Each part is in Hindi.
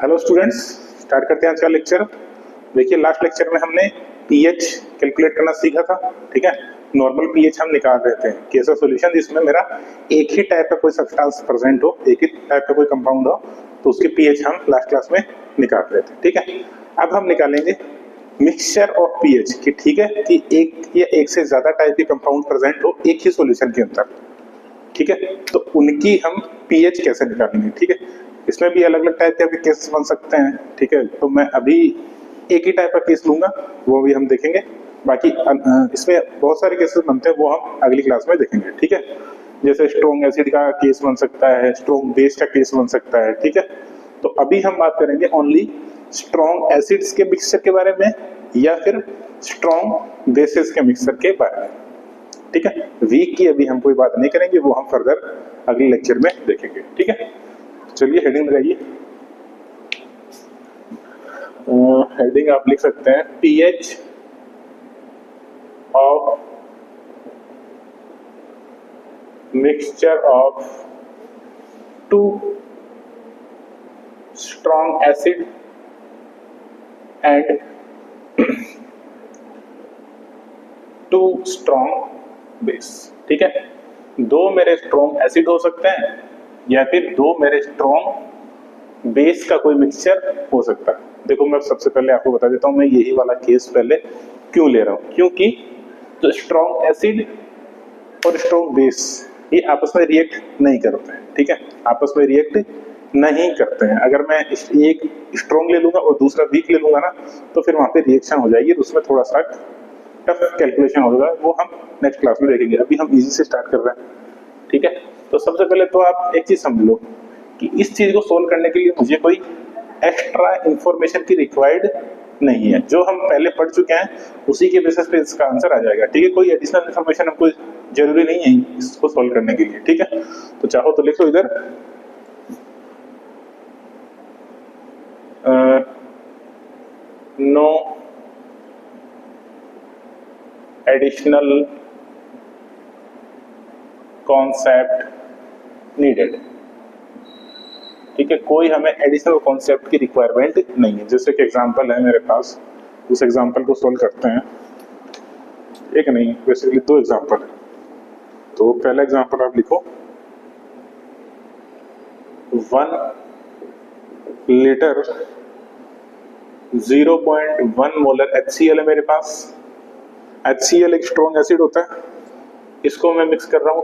हेलो स्टूडेंट्स, स्टार्ट करते हैं आज का लेक्चर। देखिए लास्ट लेक्चर में हमने पीएच कैलकुलेट करना सीखा था। ठीक है, नॉर्मल पीएच हम निकाल रहे थे कि ऐसा सॉल्यूशन जिसमें मेरा एक ही टाइप का कोई सब्सटेंस प्रेजेंट हो, एक ही टाइप का कोई कंपाउंड हो, तो उसके पीएच हम लास्ट क्लास में निकाल रहे थे। ठीक है, अब हम निकालेंगे मिक्सचर ऑफ पीएच की। ठीक है, कि एक या एक से ज्यादा टाइप के कंपाउंड प्रेजेंट हो एक ही सॉल्यूशन के अंदर। ठीक है, तो उनकी हम पीएच कैसे निकालेंगे। ठीक है, इसमें भी अलग अलग टाइप के केस बन सकते हैं। ठीक है, तो मैं अभी एक ही टाइप का केस लूंगा, वो भी हम देखेंगे। बाकी इसमें बहुत सारे केसेस बनते हैं, वो हम अगली क्लास में देखेंगे। ठीक है, जैसे स्ट्रॉन्ग एसिड का केस बन सकता है, स्ट्रॉन्ग बेस का केस बन सकता है। ठीक है, तो अभी हम बात करेंगे ओनली स्ट्रॉन्ग एसिड्स के मिक्सचर के बारे में या फिर स्ट्रॉन्ग बेसिस के मिक्सचर के बारे में। ठीक है, वीक की अभी हम कोई बात नहीं करेंगे, वो हम फर्दर अगले लेक्चर में देखेंगे। ठीक है, चलिए हेडिंग लगाइए। हेडिंग आप लिख सकते हैं pH of mixture of two strong acid and two strong base. ठीक है, दो मेरे स्ट्रॉन्ग एसिड हो सकते हैं या फिर दो मेरे स्ट्रॉन्ग बेस का कोई मिक्सचर हो सकता है। देखो मैं सबसे पहले आपको बता देता हूं, मैं यही वाला केस पहले क्यों ले रहा हूं, क्योंकि तो स्ट्रॉन्ग एसिड और स्ट्रॉन्ग बेस ये आपस में रिएक्ट नहीं करते हैं। ठीक है, आपस में रिएक्ट नहीं करते हैं। अगर मैं एक स्ट्रॉन्ग ले लूंगा और दूसरा वीक ले लूंगा ना, तो फिर वहां पे रिएक्शन हो जाएगी, तो उसमें थोड़ा सा टफ कैलकुलेशन होगा, वो हम नेक्स्ट क्लास में देखेंगे। अभी हम इजी से स्टार्ट कर रहे हैं। ठीक है, तो सबसे पहले तो आप एक चीज समझ लो कि इस चीज को सोल्व करने के लिए मुझे कोई एक्स्ट्रा इंफॉर्मेशन की रिक्वायर्ड नहीं है। जो हम पहले पढ़ चुके हैं उसी के बेसिस पे इसका आंसर आ जाएगा। ठीक है, कोई एडिशनल इंफॉर्मेशन हमको जरूरी नहीं है इसको सोल्व करने के लिए। ठीक है, तो चाहो तो लिख लो इधर नो एडिशनल कॉन्सेप्ट नीडेड। ठीक है, कोई हमें एडिशनल कॉन्सेप्ट की रिक्वायरमेंट नहीं है। जैसे कि एग्जांपल है मेरे पास, उस एग्जांपल को सोल्व करते हैं। एक नहीं, बेसिकली दो एग्जांपल है। तो पहला एग्जांपल आप लिखो 1 लीटर 0.1 मोलर HCl है मेरे पास। HCl एक स्ट्रॉन्ग एसिड होता है, इसको मैं मिक्स कर रहा हूं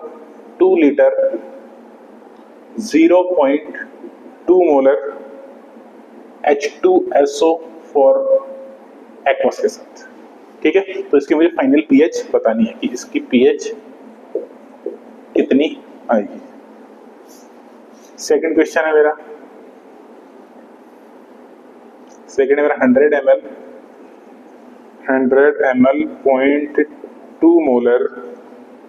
2 लीटर 0.2 मोलर H2SO4 एक्वस के साथ। ठीक है, तो इसकी मुझे फाइनल पीएच बतानी है कि इसकी पीएच कितनी आएगी। सेकंड क्वेश्चन है मेरा, सेकंड है मेरा 100 ml 0.2 मोलर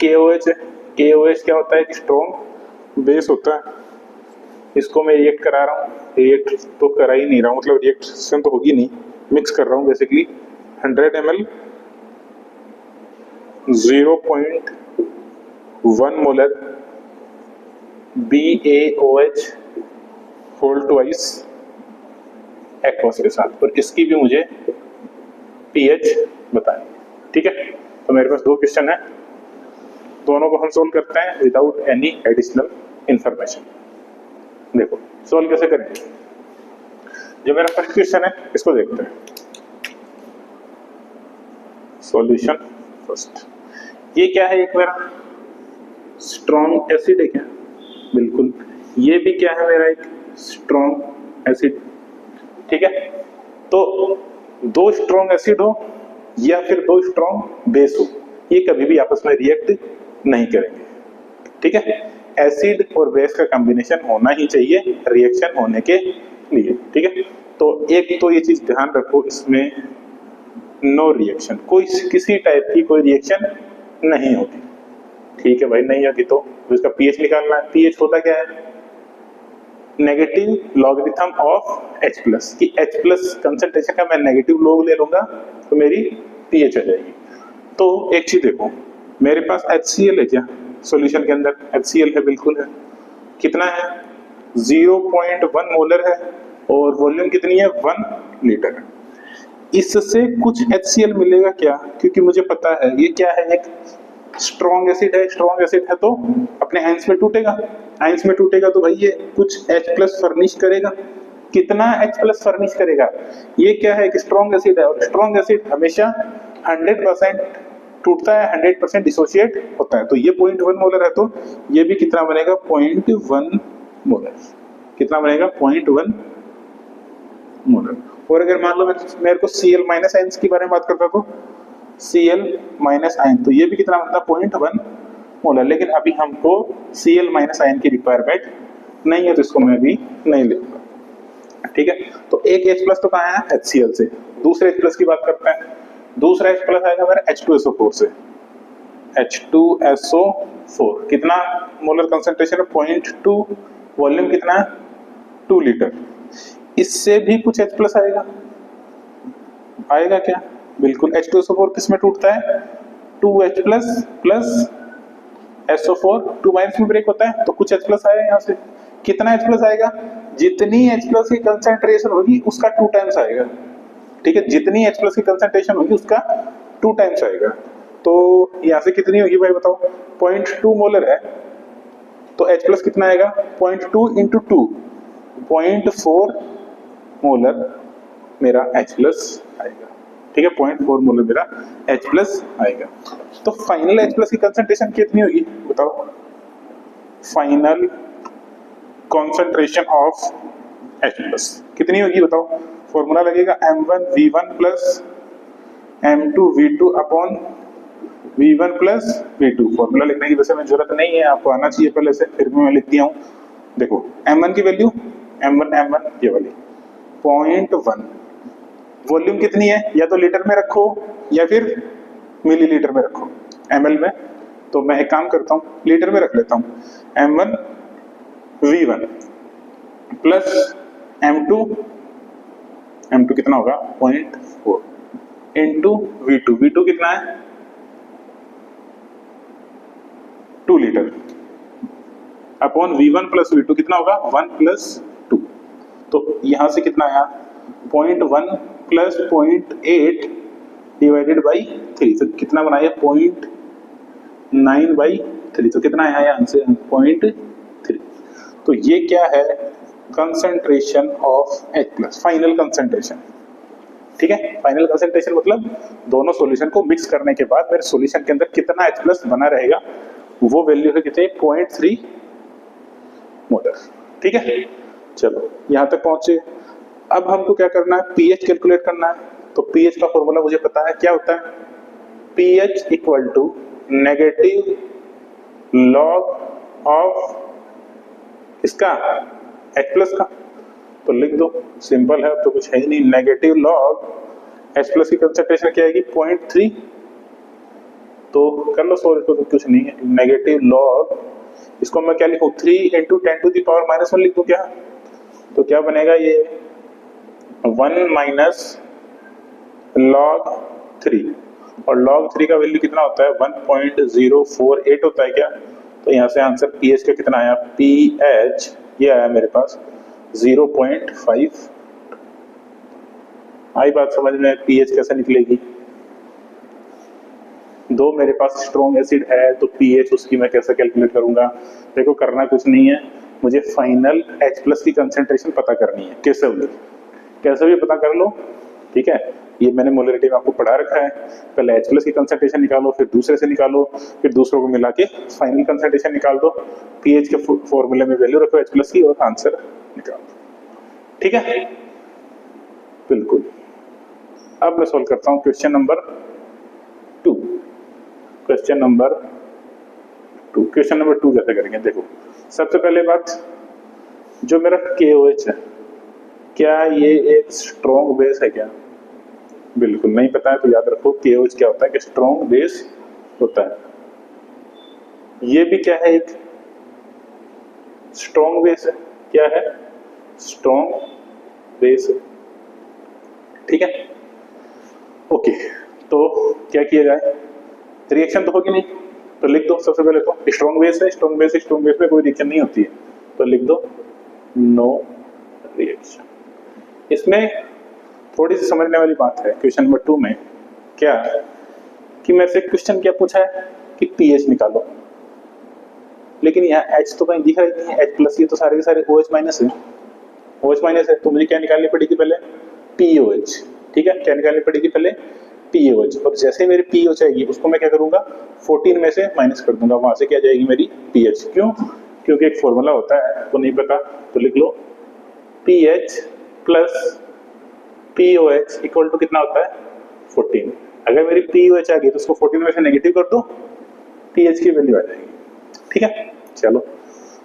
KOH है। KOH क्या होता है? कि स्ट्रॉन्ग बेस होता है। इसको मैं रिएक्ट करा रहा हूँ, रिएक्ट तो करा ही नहीं रहा हूँ, मतलब रिएक्शन तो होगी नहीं, मिक्स कर रहा हूँ basically. 100 ml 0.1 molar BaOH whole twice aqueous के साथ, और इसकी भी मुझे पीएच बताएं। ठीक है, तो मेरे पास दो क्वेश्चन है, दोनों को हम सोल्व करते हैं विदाउट एनी एडिशनल इंफॉर्मेशन। देखो सोल्व कैसे करेंगे। जो मेरा फर्स्ट क्वेश्चन है इसको देखते हैं। सॉल्यूशन फर्स्ट, ये क्या है? एक मेरा स्ट्रॉन्ग एसिड है क्या? बिल्कुल। ये भी क्या है? मेरा एक स्ट्रॉन्ग एसिड। ठीक है, तो दो स्ट्रॉन्ग एसिड हो या फिर दो स्ट्रॉन्ग बेस हो, ये कभी भी आपस में रिएक्ट नहीं करेंगे। ठीक है, एसिड और बेस का कॉम्बिनेशन होना ही चाहिए रिएक्शन होने के लिए। ठीक है, तो एक तो ये चीज ध्यान रखो, इसमें नो रिएक्शन, कोई किसी टाइप की कोई रिएक्शन नहीं होगी। ठीक है भाई, नहीं होगी तो इसका पीएच निकालना है। पीएच होता क्या है? Negative logarithm of H plus, कि H प्लस कंसंट्रेशन का मैं नेगेटिव लॉग ले लूंगा तो मेरी पीएच आ जाएगी। तो एक चीज देखो, मेरे पास HCl है क्या सॉल्यूशन के अंदर? HCl है, बिल्कुल है। कितना है? 0.1 मोलर है, और वॉल्यूम कितनी है 1 लीटर है। इससे कुछ HCl मिलेगा क्या, क्योंकि मुझे पता है ये क्या है, एक स्ट्रॉन्ग एसिड है। स्ट्रॉन्ग एसिड है तो अपने आयंस में टूटेगा, आयंस में टूटेगा तो भाई ये कुछ H+ फर्निश करेगा। कितना H+ फर्निश करेगा, ये क्या है, एक स्ट्रॉन्ग एसिड है और स्ट्रॉन्ग एसिड हमेशा 100% टूटता है, 100% डिसोसिएट होता है। तो ये 0.1 मोलर है तो ये भी कितना बनेगा 0.1 मोलर। कितना बनेगा 0.1 मोलर। और अगर मान लो मेरे को Cl माइनस आयंस के बारे में बात करता तो Cl माइनस आयन, तो ये भी कितना बनता 0.1 मोलर। लेकिन अभी हमको Cl माइनस आयन की रिक्वायरमेंट नहीं है तो इसको मैं अभी नहीं लिखूंगा, ठीक है। तो एक H+ तो कहाँ है HCl से। दूसरे H+ की बात करते हैं। दूसरा H+ आएगा मेरा H2SO4 से। H2SO4 कितना मोलर कंसंट्रेशन है 0.2, वॉल्यूम कितना है 2 लीटर। इससे भी कुछ H+ आएगा, आएगा क्या, बिल्कुल। H2SO4 किस में टूटता है 2H+ प्लस SO4 2 माइनस में ब्रेक होता है, तो कुछ H+ आएगा यहाँ से। कितना H+ आएगा, जितनी H+ की कंसंट्रेशन होगी उसका 2 टाइम्स आएगा, ठीक है। जितनी H+ की कंसंट्रेशन होगी उसका 2 टाइम्स आएगा। तो यहाँ से कितनी होगी भाई बताओ, 0.2 मोलर है तो H+ कितना आएगा 0.2 इंटू 2, 0.4 मोलर मेरा H+ आएगा, ठीक है। 0.4 मोलर मेरा H+ आएगा। तो फाइनल H+ की कंसंट्रेशन कितनी होगी बताओ, फाइनल कंसंट्रेशन ऑफ H+ कितनी होगी बताओ। फॉर्मूला लगेगा M1V1 plus M2V2 upon V1 plus V2। Formula लिखने की वैसे में जरूरत नहीं है, आपको आना चाहिए पहले से, फिर भी मैं लिख दिया हूँ। देखो M1 की वैल्यू M1 ये वाली 0.1, वॉल्यूम कितनी है, या तो लीटर में रखो या फिर मिलीलीटर में रखो, ml में। तो मैं एक काम करता हूँ लीटर में रख लेता हूँ। M1V1 प्लस M2 कितना होगा 0.4 इंटू V2 कितना है 2 litre upon V1 plus V2 कितना होगा 1 प्लस 2। तो यहां से कितना आया 0.1 प्लस 0.8 डिवाइडेड बाई 3, तो कितना बनाया 0.9 बाई 3, तो कितना आया आंसर 0.3। तो ये क्या है concentration of H+, final concentration, ठीक है। फाइनल कंसंट्रेशन मतलब दोनों सॉल्यूशन को मिक्स करने के बाद मेरे सॉल्यूशन के अंदर कितना H+ बना रहेगा, वो वैल्यू है कितने 0.3 मोलर, ठीक है। चलो यहां तक पहुंचे। अब हमको क्या करना है pH कैलकुलेट करना है। तो pH का फॉर्मूला मुझे पता है, क्या होता है pH equal to negative log of इसका H+ का। तो लिख दो, सिंपल है, तो कुछ है ही नहीं। नेगेटिव लॉग H+ की कंसंट्रेशन क्या आएगी 0.3, तो कर लो सॉल्व, तो कुछ नहीं है। नेगेटिव लॉग, इसको मैं क्या लिखूं 3 इंटू 10 टू द पावर -1 लिख दूं क्या, तो क्या बनेगा ये 1 माइनस log 3, और log 3 का वैल्यू कितना होता है 1.048 होता है क्या। तो यहाँ से आंसर pH का कितना आया, pH ये आया मेरे पास 0.5। आई बात समझ में, pH कैसे निकलेगी। दो मेरे पास स्ट्रॉन्ग एसिड है तो pH उसकी मैं कैसे कैलकुलेट करूंगा। देखो करना कुछ नहीं है, मुझे फाइनल H+ की कंसंट्रेशन पता करनी है। कैसे होगी, कैसे भी पता कर लो, ठीक है। ये मैंने मोलरिटी में आपको पढ़ा रखा है। पहले H+ की कंसंट्रेशन निकालो, फिर दूसरे से निकालो, फिर दूसरों को मिला के फाइनल कंसंट्रेशन निकाल दो। pH के फॉर्मूले में वैल्यू रखो H+ की और आंसर निकाल दो, ठीक है। बिल्कुल। अब मैं सॉल्व करता हूँ क्वेश्चन नंबर 2। क्वेश्चन नंबर 2 कैसे करेंगे, देखो सबसे पहले बात, जो मेरा KOH है क्या ये एक स्ट्रॉन्ग बेस है क्या, बिल्कुल नहीं पता है। तो याद रखो KOH क्या होता है कि स्ट्रॉन्ग बेस होता है। ये भी क्या है, एक स्ट्रॉन्ग बेस है। क्या है, स्ट्रॉन्ग बेस है, ठीक है। ओके, तो क्या किया जाए, रिएक्शन तो होगी नहीं, तो लिख दो सबसे पहले तो स्ट्रॉन्ग बेस है, स्ट्रॉन्ग बेस में कोई रिएक्शन नहीं होती है, तो लिख दो नो रिएक्शन। इसमें थोड़ी सी समझने वाली बात है। क्वेश्चन नंबर 2 में क्या कि मेरे से क्वेश्चन क्या पूछा है कि पीएच निकालो, लेकिन यहाँ H तो कहीं दिख रही नहीं है, H प्लस, ये तो सारे के सारे OH माइनस है, OH माइनस है, तो मुझे क्या निकालनी पड़ेगी पहले, POH। ठीक है, क्या निकालनी पड़ेगी पहले, POH। और जैसे ही मेरी POH आएगी उसको मैं क्या करूंगा, 14 में से माइनस कर दूंगा, वहां से क्या जाएगी मेरी PH। क्यों, क्योंकि एक फॉर्मूला होता है, आपको नहीं पता तो लिख लो, PH plus POH equal to कितना होता है, 14। अगर मेरी POH आ गई तो उसको 14 में से नेगेटिव कर दो, PH की वैल्यू आ जाएगी। ठीक है, चलो,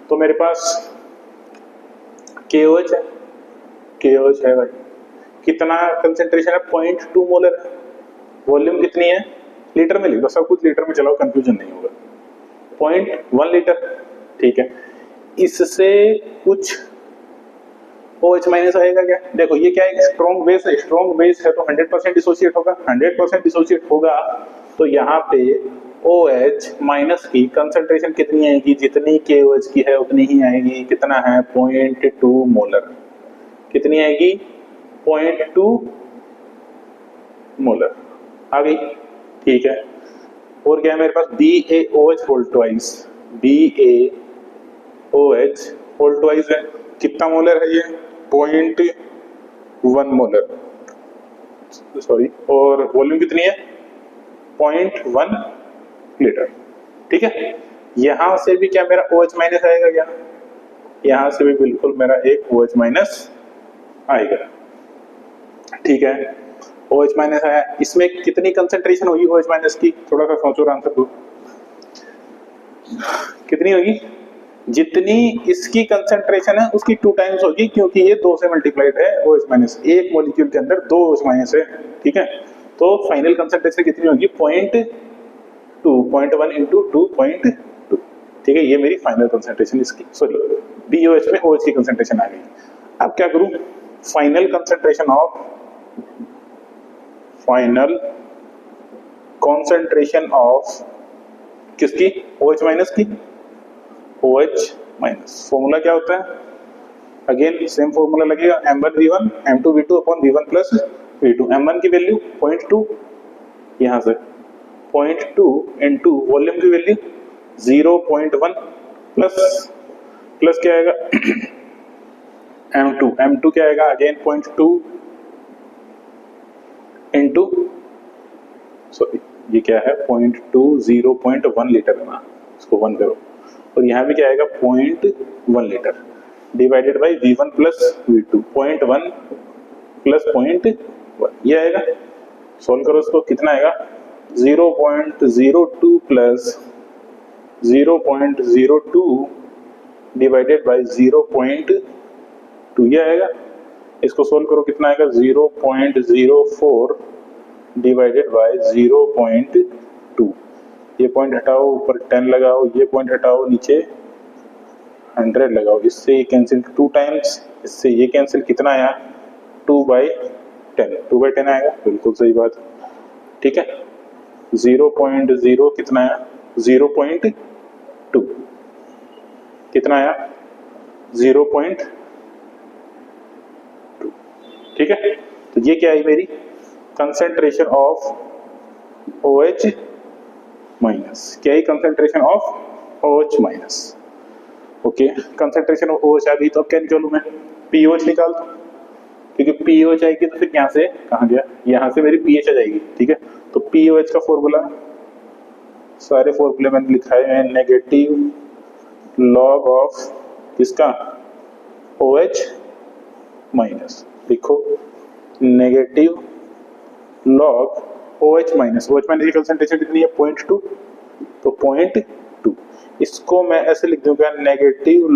तो मेरे पास KOH है, KOH है भाई, कितना कंसेंट्रेशन है, 0.2 मोलर। वॉल्यूम कितनी है, लीटर में लिख दो, सब कुछ लीटर में चलाओ, कंफ्यूजन नहीं होगा, 0.1 लीटर। ठीक है, इससे कुछ OH माइनस आएगा क्या, देखो ये क्या है, स्ट्रॉन्ग बेस है, स्ट्रॉन्ग बेस है तो 100% डिसोसिएट होगा, 100% डिसोसिएट होगा तो यहाँ पे OH माइनस की कंसंट्रेशन कितनी आएगी, जितनी KOH की है उतनी ही आएगी, कितना है, 0.2 मोलर। कितनी आएगी, 0.2 मोलर आ गई। ठीक है, और क्या है मेरे पास, BaOH whole twice, BaOH whole twice है, कितना मोलर है ये, 0.1 मोलर, सॉरी, और वॉल्यूम कितनी है, 0.1 लीटर। ठीक है, यहां से भी क्या मेरा OH माइनस आएगा क्या, यहां से भी बिल्कुल मेरा एक OH माइनस आएगा। ठीक है, OH माइनस आया, इसमें कितनी कंसेंट्रेशन होगी OH माइनस की, थोड़ा सा सोचो और आंसर दो, कितनी होगी, जितनी इसकी कंसेंट्रेशन है उसकी 2 टाइम्स होगी, क्योंकि ये 2 से मल्टीप्लाइड है OH माइनस, एक मॉलिक्यूल के अंदर 2 OH माइनस है। ठीक है, तो फाइनल कंसेंट्रेशन कितनी होगी, 0.1 इंटू 2.2। ठीक है, ये मेरी फाइनल कंसेंट्रेशन इसकी, सॉरी BOH में OH की कंसेंट्रेशन आ गई। अब क्या करूं, फाइनल कंसेंट्रेशन ऑफ किसकी, OH माइनस की, OH माइनस। फॉर्मूला क्या होता है, अगेन सेम फॉर्मूला लगेगा, M1 V1 M2 V2 upon V1 plus V2। M1 की वैल्यू 0.2, यहां से 0.2 इंटू वॉल्यूम की वैल्यू 0.1 प्लस क्या आएगा M2 क्या आएगा, अगेन 0.2 इंटू, सॉरी ये क्या है, 0.2 0.1 लीटर है ना, इसको 1 करो, और यहाँ भी क्या आएगा, 0.1 litre divided by V1 plus V2, 0.1 plus 0.1 ये आएगा। सोल्व करो इसको, कितना आएगा, 0.02 प्लस 0.02 डिवाइडेड बाई 0.2 ये आएगा। इसको सोल्व करो, कितना आएगा, 0.04 डिवाइडेड बाई 0.2। ये पॉइंट हटाओ, ऊपर 10 लगाओ, ये पॉइंट हटाओ, नीचे 100 लगाओ, इससे ये कैंसिल 2 टाइम्स, इससे ये कैंसिल, कितना आया, 2/10 आएगा, बिल्कुल सही बात। ठीक है, 0.0 कितना आया, 0.2 कितना आया, 0.2। ठीक है, तो ये क्या है मेरी कंसेंट्रेशन ऑफ OH माइनस, क्या है concentration of OH minus. Okay, concentration of OH आ गई, तो अब क्या निकालूं मैं, POH निकाल दूं, क्योंकि POH आएगी तो फिर यहाँ से कहाँ गया, यहाँ से मेरी PH आ जाएगी। ठीक है, तो POH का फॉर्मूला, सारे फॉर्मूले मैंने लिखा है, नेगेटिव लॉग ऑफ किसका, OH माइनस, देखो negative log OH minus, OH minus की कंसेंट्रेशन कितनी है, 0.2, तो 0.2, इसको मैं ऐसे लिख दूंगा, negative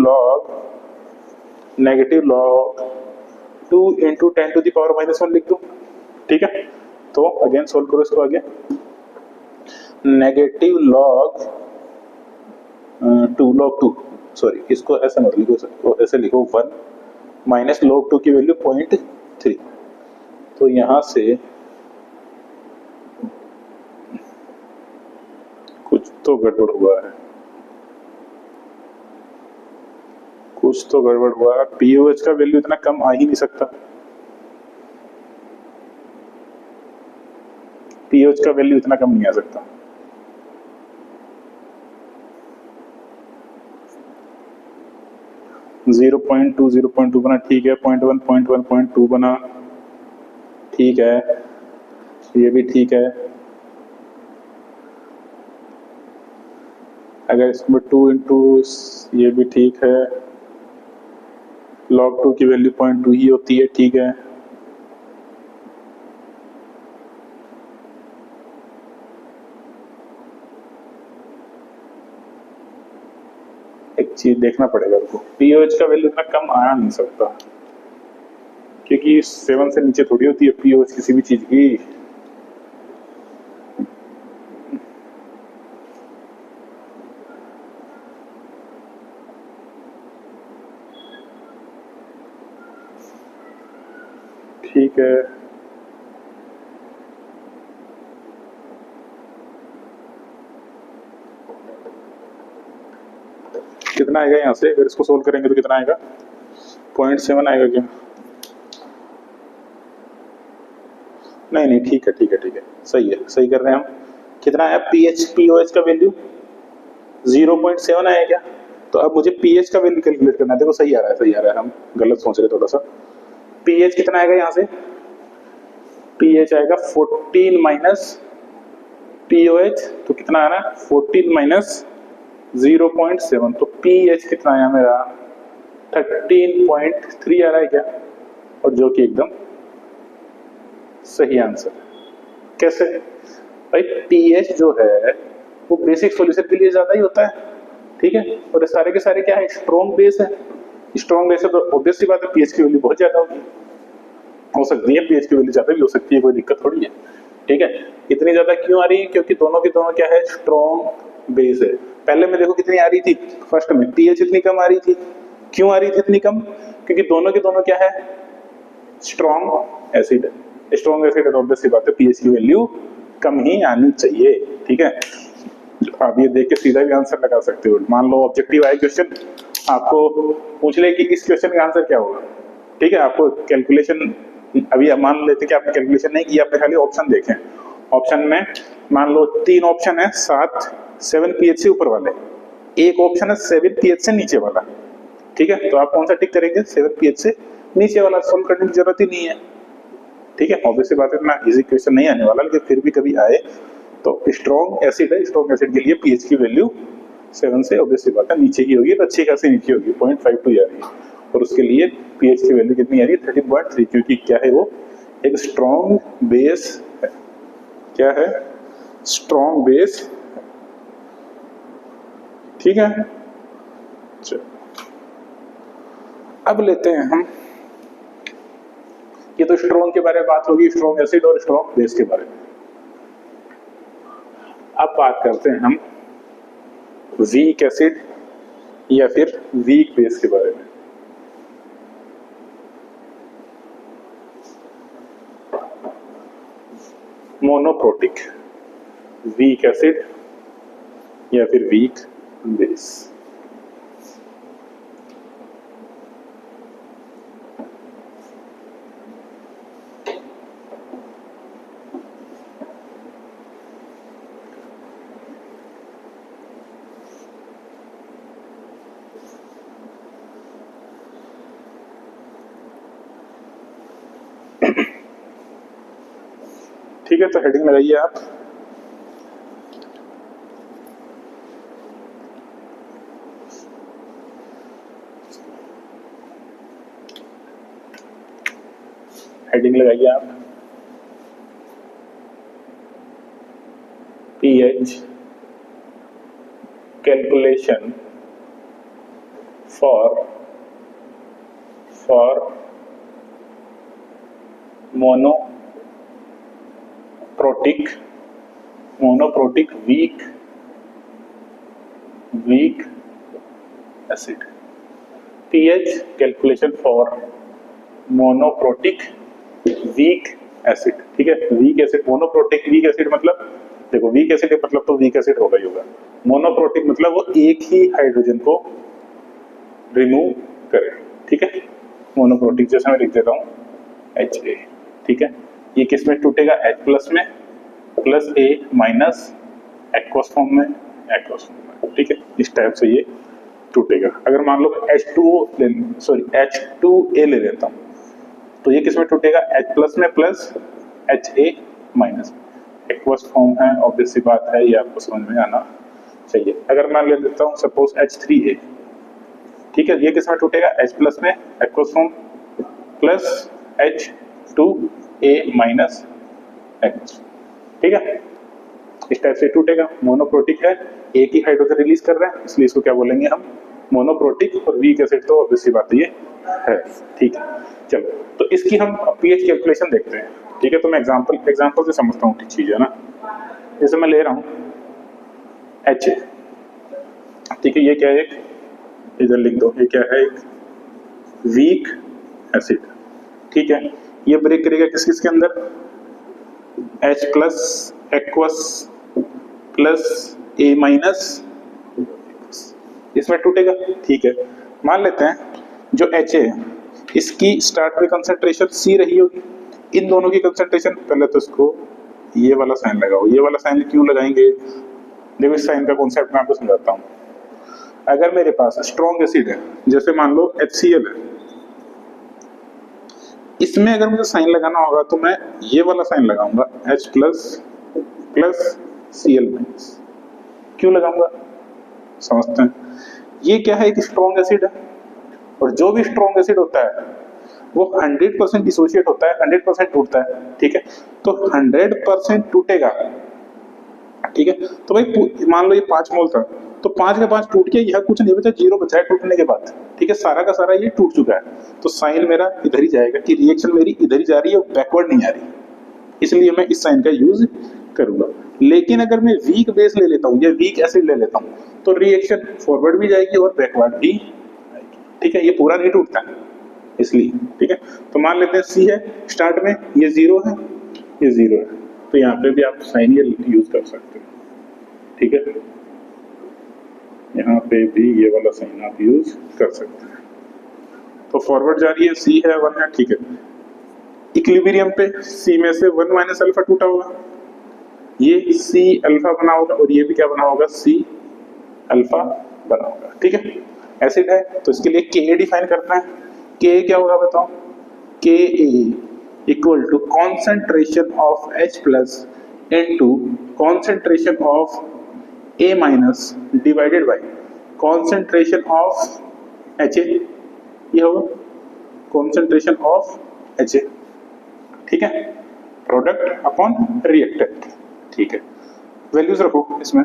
log 2 into 10 to the power -1 लिख दूं। ठीक है, तो अगेन सोल्व करो इसको, आगे नेगेटिव लॉग 2 सॉरी इसको ऐसे मत लिखो, इसको ऐसे लिखो 1 माइनस log 2 की वैल्यू 0.3। तो यहां से कुछ तो गड़बड़ हुआ है, कुछ तो गड़बड़ हुआ है, POH का वैल्यू इतना कम आ ही नहीं सकता। पीएच का वैल्यू इतना कम नहीं आ सकता। जीरो पॉइंट टू बना, ठीक है। 0.1 बना, ठीक है, ये भी ठीक है। अगर इसमें 2 इंटू, ये भी ठीक है। log 2 की वैल्यू 0.2 ही होती है, ठीक है। एक चीज देखना पड़ेगा आपको, पीओएच का वैल्यू इतना कम आ नहीं सकता, क्योंकि 7 से नीचे थोड़ी होती है पीओएच किसी भी चीज की। ठीक है, कितना आएगा यहाँ से? अगर इसको सोल्व करेंगे तो कितना आएगा? 0.7 आएगा क्या? नहीं, ठीक है, सही है, सही कर रहे हैं हम। कितना आया पीएच पीओएच का वैल्यू? 0.7 आया क्या? तो अब मुझे पीएच का वैल्यू कैलकुलेट करना है। देखो सही आ रहा है, हम गलत सोच रहे थोड़ा सा। पीएच कितना आएगा यहाँ से? पीएच आएगा 14 माइनस पीओएच, तो कितना आ रहा है? 14 माइनस 0.7, तो पीएच कितना आया मेरा? 13.3 आ रहा है क्या? और जो कि एकदम सही आंसर। कैसे भाई? पीएच जो है वो बेसिक सॉल्यूशन के लिए ज्यादा ही होता है, ठीक है। और सारे के सारे क्या है? स्ट्रॉन्ग बेस है। स्ट्रॉन्ग बेस है तो ऑब्वियसली बात है पीएच की वैल्यू बहुत ज्यादा होगी, हो सकती है पीएच की वैल्यू ज्यादा भी हो सकती है, कोई दिक्कत थोड़ी है, ठीक है। इतनी ज्यादा क्यों आ रही है? क्योंकि दोनों की दोनों क्या है? स्ट्रॉन्ग बेस है। पहले में देखो कितनी आ रही थी, फर्स्ट में पीएच इतनी कम आ रही थी। क्यों आ रही थी इतनी कम? क्योंकि दोनों के दोनों क्या है? स्ट्रॉन्ग एसिड है। स्ट्रॉन्ग एसिड है तो ऑब्वियसली बात है पीएच की वैल्यू कम ही आनी चाहिए, ठीक है। आप ये देख के सीधा भी आंसर लगा सकते हो। मान लो ऑब्जेक्टिव आए क्वेश्चन, आपको पूछ ले कि इस क्वेश्चन का आंसर क्या होगा, ठीक है। आपको कैलकुलेशन, अभी मान लेते कि आपने कैलकुलेशन नहीं किया, आपने खाली ऑप्शन देखे। ऑप्शन में मान लो 3 ऑप्शन है, 7 पीएच से ऊपर वाले, एक ऑप्शन है 7 पीएच से नीचे वाला, ठीक है। तो आप कौन सा टिक करेंगे? 7 पीएच से नीचे वाला। सोल्व करने की जरूरत ही नहीं है, ठीक है। ऑब्वियसली बात है इतना इजी क्वेश्चन नहीं आने वाला, लेकिन फिर भी कभी आए तो स्ट्रॉन्ग एसिड है, स्ट्रॉन्ग एसिड के लिए पीएच की वैल्यू 7 से ऑब्वियसली बात है नीचे की होगी, तो अच्छी खासी नीचे होगी, 0.52 आ रही है। और उसके लिए पीएच की वैल्यू कितनी आ रही है? 13.3, क्योंकि क्या है वो? एक स्ट्रॉन्ग बेस है। क्या है? स्ट्रॉन्ग बेस, ठीक है। चलो अब लेते हैं हम, ये तो स्ट्रॉन्ग के बारे में बात होगी, स्ट्रॉन्ग एसिड और स्ट्रॉन्ग बेस के बारे में। अब बात करते हैं हम वीक एसिड या फिर वीक बेस के बारे में। मोनोप्रोटिक वीक एसिड या फिर वीक बेस। ठीक है, तो हेडिंग लगाइए आप। हेडिंग लगाइए आप, pH calculation for monoprotic weak acid. PH calculation for monoprotic weak acid, ठीक है। Weak acid, monoprotic weak acid मतलब, देखो वीक एसिड मतलब तो वीक एसिड होगा ही होगा। मोनोप्रोटिक मतलब वो एक ही हाइड्रोजन को रिमूव करे, ठीक है। मोनोप्रोटिक जैसे मैं लिख देता हूं HA, ठीक है। ये किस में टूटेगा? H+ में, प्लस ए माइनस एक्वस फॉर्म में, एक्वस फॉर्म में, ठीक है। इस टाइप से ये टूटेगा। अगर मान लो H2A ले लेता हूँ तो ये किस में टूटेगा, H प्लस में plus HA minus. Aqueous form है, ऑब्वियस सी बात है, ये आपको समझ में आना चाहिए। अगर मैं ले लेता हूँ सपोज H3A, ठीक है, ये किस में टूटेगा, H प्लस में aqueous form plus H2A minus aqueous, ठीक है। इस टाइप से टूटेगा। मोनोप्रोटिक है, एक ही हाइड्रोजन रिलीज कर रहा है, इसलिए इसको क्या बोलेंगे हम, मोनोप्रोटिक। और वीक एसिड तो ऑब्वियस सी बात ये है, ठीक है। चलो, तो इसकी हम पीएच कैलकुलेशन देखते हैं, ठीक है। तो मैं एग्जांपल से समझता हूँ, ठीक चीज है ना। जैसे मैं ले रहा हूँ HA, ठीक है, ये क्या है, इधर लिख दो, ये क्या है, एक वीक एसिड, ठीक है। ये ब्रेक करेगा किस किस के अंदर, H plus aqueous plus A minus, इसमें टूटेगा, ठीक है। मान लेते हैं जो HA है इसकी स्टार्ट में कंसंट्रेशन C रही होगी, इन दोनों की कंसंट्रेशन, पहले तो इसको ये वाला साइन लगाओ। ये वाला साइन क्यों लगाएंगे, देखो इस साइन का कॉन्सेप्ट मैं आपको समझाता हूँ। अगर मेरे पास स्ट्रॉन्ग एसिड है, जैसे मान लो HCl है, इसमें अगर मुझे साइन लगाना होगा तो मैं ये वाला साइन लगाऊंगा, H plus plus Cl minus. क्यों लगाऊंगा, समझते हैं। ये क्या है, एक स्ट्रॉन्ग एसिड है, और जो भी स्ट्रॉन्ग एसिड होता है वो 100% डिसोशिएट होता है, 100% टूटता है, ठीक है। तो 100% टूटेगा, ठीक है। तो भाई मान लो ये 5 मोल था, तो 5 का 5 टूट गया, यह कुछ नहीं बचा, 0 बचा है टूटने के बाद, ठीक है। सारा का सारा ये टूट चुका है, तो साइन मेरा इधर ही जाएगा कि रिएक्शन मेरी इधर ही जा रही है, बैकवर्ड नहीं आ रही, इसलिए मैं इस साइन का यूज करूंगा। लेकिन अगर मैं वीक बेस ले लेता हूँ या वीक एसिड ले लेता हूँ तो रिएक्शन फॉरवर्ड भी जाएगी और बैकवर्ड भी आएगी, ठीक है। ये पूरा नहीं टूटता है इसलिए, ठीक है। तो मान लेते हैं C है, स्टार्ट में ये 0 है, ये 0 है, तो यहाँ पे भी आप साइन ये यूज कर सकते हो, ठीक है। यहाँ पे भी ये वाला साइन आप यूज कर सकते हैं। तो फॉरवर्ड जा रही है, C है, 1 है, ठीक है। इक्विलिब्रियम पे C में से 1 माइनस अल्फा टूटा होगा, ये C अल्फा बना होगा, और ये भी क्या बना होगा, C अल्फा बना होगा, ठीक है। एसिड है तो इसके लिए Ka डिफाइन करना है। Ka क्या होगा बताओ, Ka equal to concentration of H plus into concentration of A minus divided by concentration of HA, ये होगा कॉन्सेंट्रेशन ऑफ HA, ठीक है। प्रोडक्ट अपॉन रिएक्टेंट, ठीक है। वैल्यूज रखो, इसमें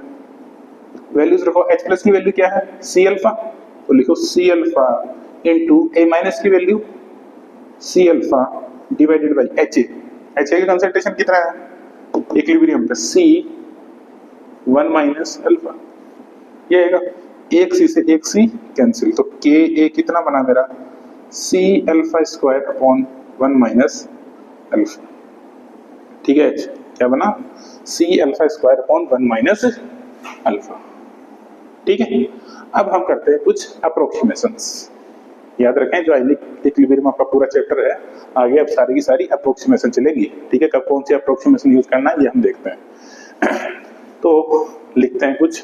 वैल्यूज रखो। H प्लस की वैल्यू क्या है, C अल्फा, तो लिखो C alpha into A minus की value C alpha divided by HA। HA की कंसंट्रेशन कितना है इक्विलिब्रियम पे, C 1 माइनस अल्फा, ये आएगा। एक C से एक C कैंसिल, तो Ka कितना बना मेरा, C alpha square upon 1 minus alpha, ठीक है। H क्या बना, C alpha square upon 1 minus alpha, ठीक है। अब हम करते हैं कुछ अप्रोक्सीमेशंस। याद रखें जो आयनिक इक्विलिब्रियम आपका पूरा चैप्टर है, आगे अब सारी की सारी अप्रोक्सीमेशन चलेगी, ठीक है। कब कौन सी अप्रोक्सीमेशन यूज करना है ये हम देखते हैं। तो लिखते हैं कुछ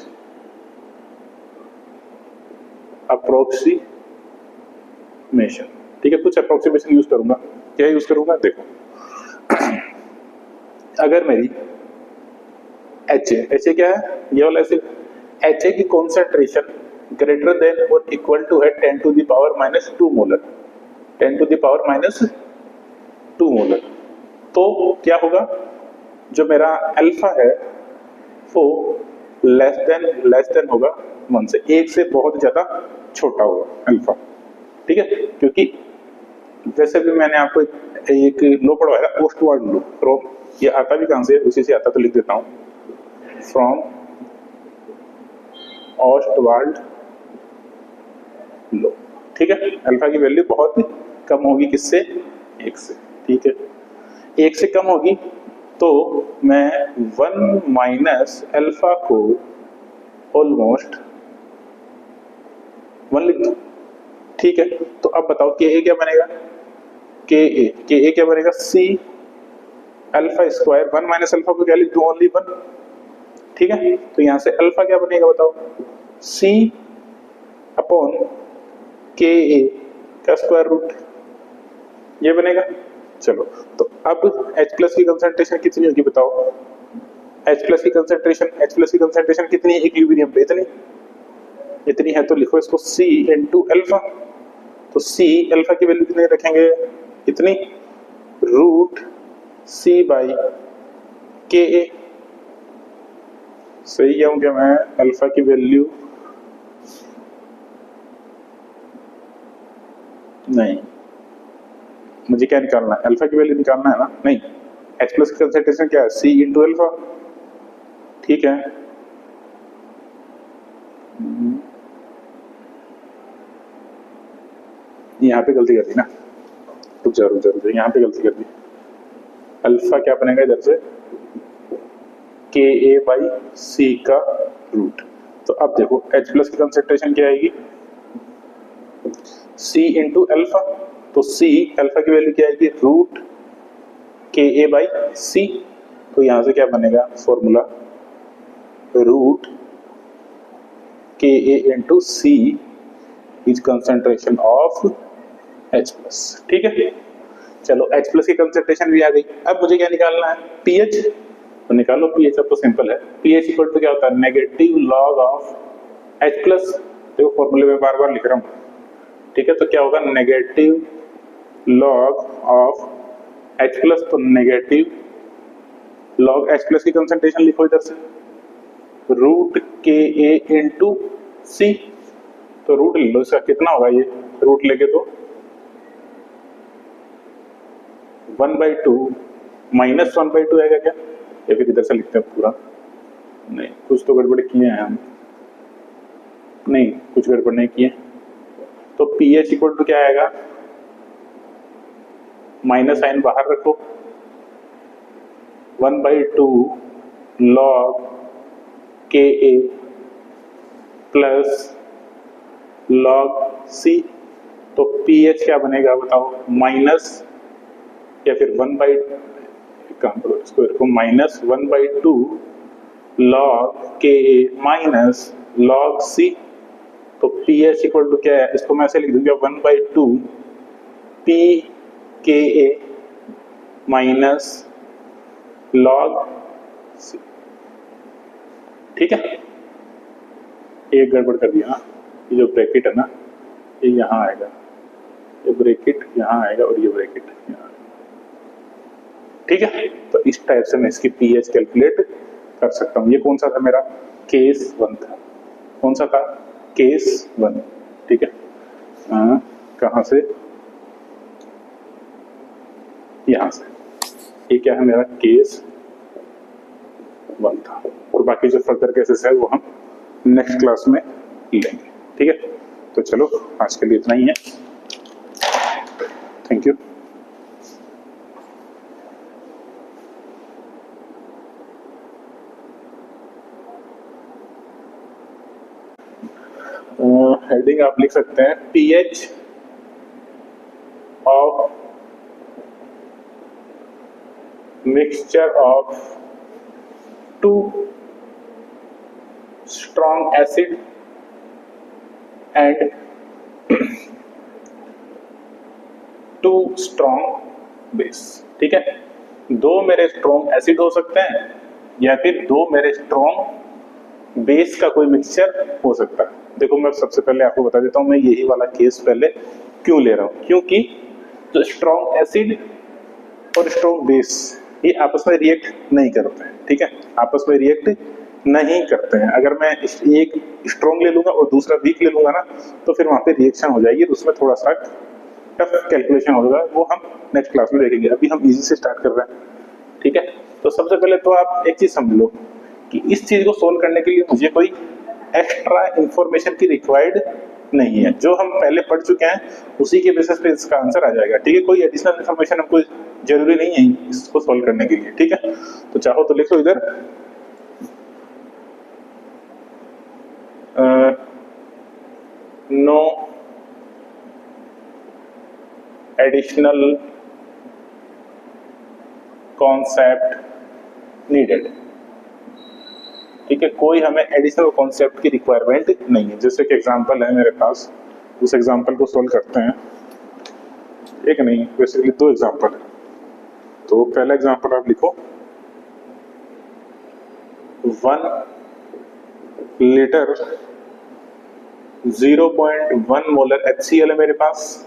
अप्रोक्सीमेशन, ठीक है। कुछ अप्रोक्सीमेशन यूज करूंगा, क्या यूज करूंगा, देखो। अगर मेरी HA क्या है, ये वाला एसिड, HA की कॉन्सेंट्रेशन ग्रेटर देन और इक्वल टू है 10 to the power minus 2 molar, 10 to the power minus 2 molar, तो क्या होगा, जो मेरा अल्फा है वो लेस देन होगा 1 से, 1 से बहुत ज्यादा छोटा होगा अल्फा, ठीक है। क्योंकि वैसे भी मैंने आपको एक लो पढ़वाया था, ओस्टवार्ड लो, फ्रॉम, ये आता भी कहां से, उसी से आता, तो लिख देता हूं, फ्रॉम ओस्टवार्ड लो, ठीक है। अल्फा की वैल्यू बहुत कम होगी, किससे, 1 से, ठीक है। 1 से कम होगी तो मैं 1 माइनस अल्फा को ऑलमोस्ट 1 लिख दूं, ठीक है। तो अब बताओ Ka क्या बनेगा, Ka क्या बनेगा, C alpha square, 1 minus alpha को क्या लिख दूं, ओनली 1। ठीक है, तो यहां से अल्फा क्या बनेगा बताओ, सी अपॉन के ए का स्क्वायर रूट, ये बनेगा। चलो, तो अब H प्लस की कंसंट्रेशन कितनी होगी बताओ, H प्लस की कंसंट्रेशन कितनी है इक्विलिब्रियम पे, इतनी है, तो लिखो इसको C इंटू अल्फा। तो C अल्फा की वैल्यू कितनी रखेंगे, इतनी, रूट C बाई के ए। सही है क्या मैं, अल्फा की वैल्यू नहीं, मुझे क्या निकालना है, अल्फा की वैल्यू निकालना है ना, नहीं, H प्लस की कंसंट्रेशन क्या है, C इंटू अल्फा। ठीक है, यहाँ पे गलती कर दी ना, रुक जा, यहाँ पे गलती कर दी। अल्फा क्या बनेगा इधर से, के ए बाई सी का रूट। तो अब देखो H प्लस की कंसंट्रेशन क्या आएगी, C इंटू अल्फा, तो C अल्फा की वैल्यू क्या आएगी, रूट के ए बाई सी। तो यहां से क्या बनेगा formula, root K A into C is concentration of H plus. ठीक है, चलो H प्लस की कंसंट्रेशन भी आ गई। अब मुझे क्या निकालना है, पीएच, तो निकालो पीएच। अब तो सिंपल है, पीएच इक्वल टू क्या होता है, negative log of H plus. देखो फॉर्मूले में बार बार लिख रहा हूं, ठीक है, तो क्या होगा, negative log of H plus, तो नेगेटिव लॉग H प्लस की कंसंट्रेशन लिखो इधर से, रूट के ए इंटू सी। तो रूट ले लो, इसका कितना होगा, ये रूट लेके तो 1/2 माइनस 1/2 आएगा क्या, या फिर इधर से लिखते हैं पूरा, नहीं कुछ तो गड़बड़ किए हैं हम, नहीं कुछ गड़बड़ नहीं किए। तो पी एच इक्वल टू क्या आएगा, माइनस साइन बाहर रखो, 1/2 लॉग के ए प्लस लॉग सी। तो पी एच क्या बनेगा बताओ, माइनस या फिर 1/2 लॉग के ए माइनस लॉग सी। तो पी एच इक्वल टू क्या है, इसको मैं ऐसे लिख दूंगा 1/2 पी के ए माइनस लॉग सी। ठीक है, एक गड़बड़ कर दिया, ये जो ब्रैकेट है ना, ये यहाँ आएगा, ये ब्रैकेट यहाँ आएगा और ये ब्रैकेट यहाँ। ठीक है, तो इस टाइप से मैं इसकी पीएच कैलकुलेट कर सकता हूँ। ये कौन सा था मेरा, केस 1 था, कौन सा था, केस 1। ठीक है, कहाँ से, यहाँ से, ये क्या है मेरा केस 1 था, और बाकी जो फर्दर केसेस है वो हम नेक्स्ट क्लास में लेंगे। ठीक है, तो चलो आज के लिए इतना ही है, थैंक यू। हेडिंग आप लिख सकते हैं, pH of mixture of 2 strong acid and 2 strong base. ठीक है, 2 मेरे स्ट्रॉन्ग एसिड हो सकते हैं या फिर 2 मेरे स्ट्रॉन्ग बेस का कोई मिक्सचर हो सकता है। देखो मैं सबसे पहले आपको बता देता हूं, मैं यही वाला केस पहले क्यों ले रहा हूं, क्योंकि जो स्ट्रॉन्ग एसिड और स्ट्रॉन्ग बेस ये आपस में रिएक्ट नहीं करते हैं। ठीक है, आपस में रिएक्ट नहीं करते हैं। अगर मैं एक स्ट्रॉन्ग ले लूंगा और दूसरा वीक ले लूंगा ना, तो फिर वहां पे रिएक्शन हो जाएगी, तो उसमें थोड़ा सा टफ कैलकुलेशन होगा, वो हम नेक्स्ट क्लास में देखेंगे। अभी हम इजी से स्टार्ट कर रहे हैं। ठीक है, तो सबसे पहले तो आप एक चीज समझ लो कि इस चीज को सोल्व करने के लिए मुझे कोई एक्स्ट्रा इंफॉर्मेशन की रिक्वायर्ड नहीं है, जो हम पहले पढ़ चुके हैं उसी के बेसिस पे इसका आंसर आ जाएगा। ठीक है, कोई एडिशनल इंफॉर्मेशन हमको जरूरी नहीं है इसको सोल्व करने के लिए। ठीक है, तो चाहो तो लिख लो इधर, नो एडिशनल कॉन्सेप्ट नीडेड। ठीक है, कोई हमें एडिशनल कॉन्सेप्ट की रिक्वायरमेंट नहीं है। जैसे कि एग्जांपल है मेरे पास, उस एग्जांपल को सॉल्व करते हैं। एक नहीं, बेसिकली दो एग्जांपल है। तो पहला एग्जांपल आप लिखो, 1 लीटर 0.1 मोलर HCl है मेरे पास।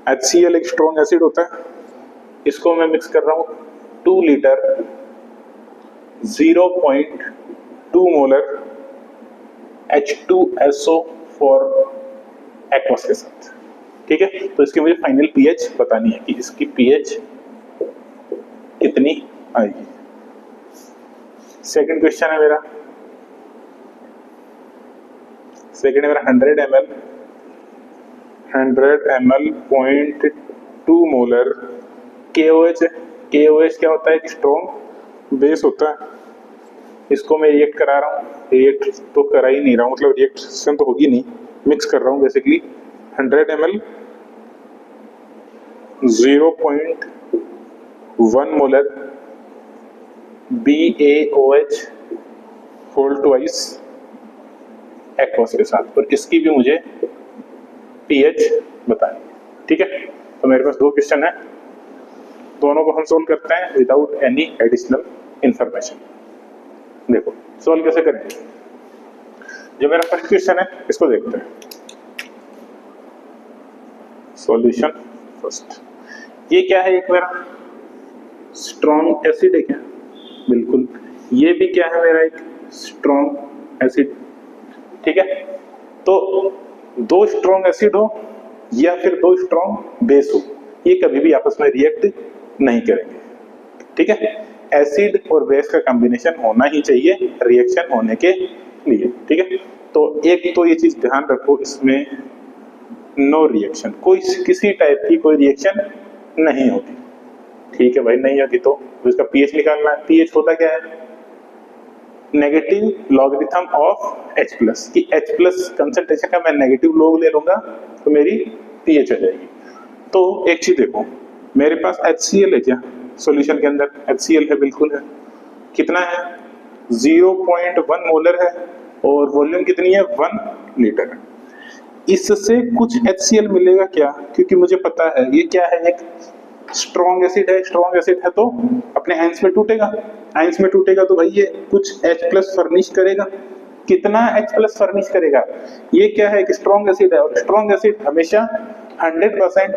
HCl एक स्ट्रॉन्ग एसिड होता है, इसको मैं मिक्स कर रहा हूं 2 लीटर 0.2 मोलर H2SO4 एक्वस के साथ। ठीक है, तो इसकी मुझे फाइनल पीएच बतानी है कि इसकी पीएच कितनी आएगी। सेकंड क्वेश्चन है मेरा, 100 ml 0.2 मोलर KOH है। KOH क्या होता है? एक स्ट्रॉन्ग बेस होता है। इसको मैं रिएक्ट करा रहा हूँ, रिएक्ट तो करा ही नहीं रहा हूँ, मतलब रिएक्शन तो होगी नहीं, मिक्स कर रहा हूँ basically. 100 ml 0.1 molar BaOH whole twice aqueous के साथ, और इसकी भी मुझे पीएच बतानी है। ठीक है, तो मेरे पास दो क्वेश्चन है, दोनों को हम सोल्व करते हैं विदाउट एनी एडिशनल इंफॉर्मेशन। देखो सोल्व कैसे करेंगे। जो मेरा फर्स्ट क्वेश्चन है इसको देखते हैं। सॉल्यूशन फर्स्ट, ये क्या है? एक मेरा स्ट्रॉन्ग एसिड है क्या? बिल्कुल। ये भी क्या है? मेरा एक स्ट्रॉन्ग एसिड। ठीक है, तो दो स्ट्रॉन्ग एसिड हो या फिर दो स्ट्रॉन्ग बेस हो, ये कभी भी आपस में रिएक्ट नहीं करेंगे। ठीक है, एसिड और बेस का कॉम्बिनेशन होना ही चाहिए रिएक्शन होने के लिए। ठीक है, तो एक तो ये चीज ध्यान रखो, इसमें नो रिएक्शन, कोई किसी टाइप की कोई रिएक्शन नहीं होती। ठीक है भाई, नहीं होगी तो इसका पीएच निकालना है। पीएच होता क्या है? Negative logarithm of H plus, कि H प्लस कंसंट्रेशन का मैं नेगेटिव लॉग ले लूंगा तो मेरी पीएच आ जाएगी। तो एक चीज देखो, मेरे पास HCl है क्या सॉल्यूशन के अंदर? HCl है, बिल्कुल है। कितना है? 0.1 मोलर है, और वॉल्यूम कितनी है? 1 लीटर है। इससे कुछ HCl मिलेगा क्या? क्योंकि मुझे पता है ये क्या है, एक स्ट्रॉन्ग एसिड है। स्ट्रॉन्ग एसिड है तो अपने आयंस में टूटेगा, आयंस में टूटेगा तो भाई ये कुछ H प्लस फर्निश करेगा। कितना H प्लस फर्निश करेगा? ये क्या है? एक स्ट्रॉन्ग एसिड है, और स्ट्रॉन्ग एसिड हमेशा 100%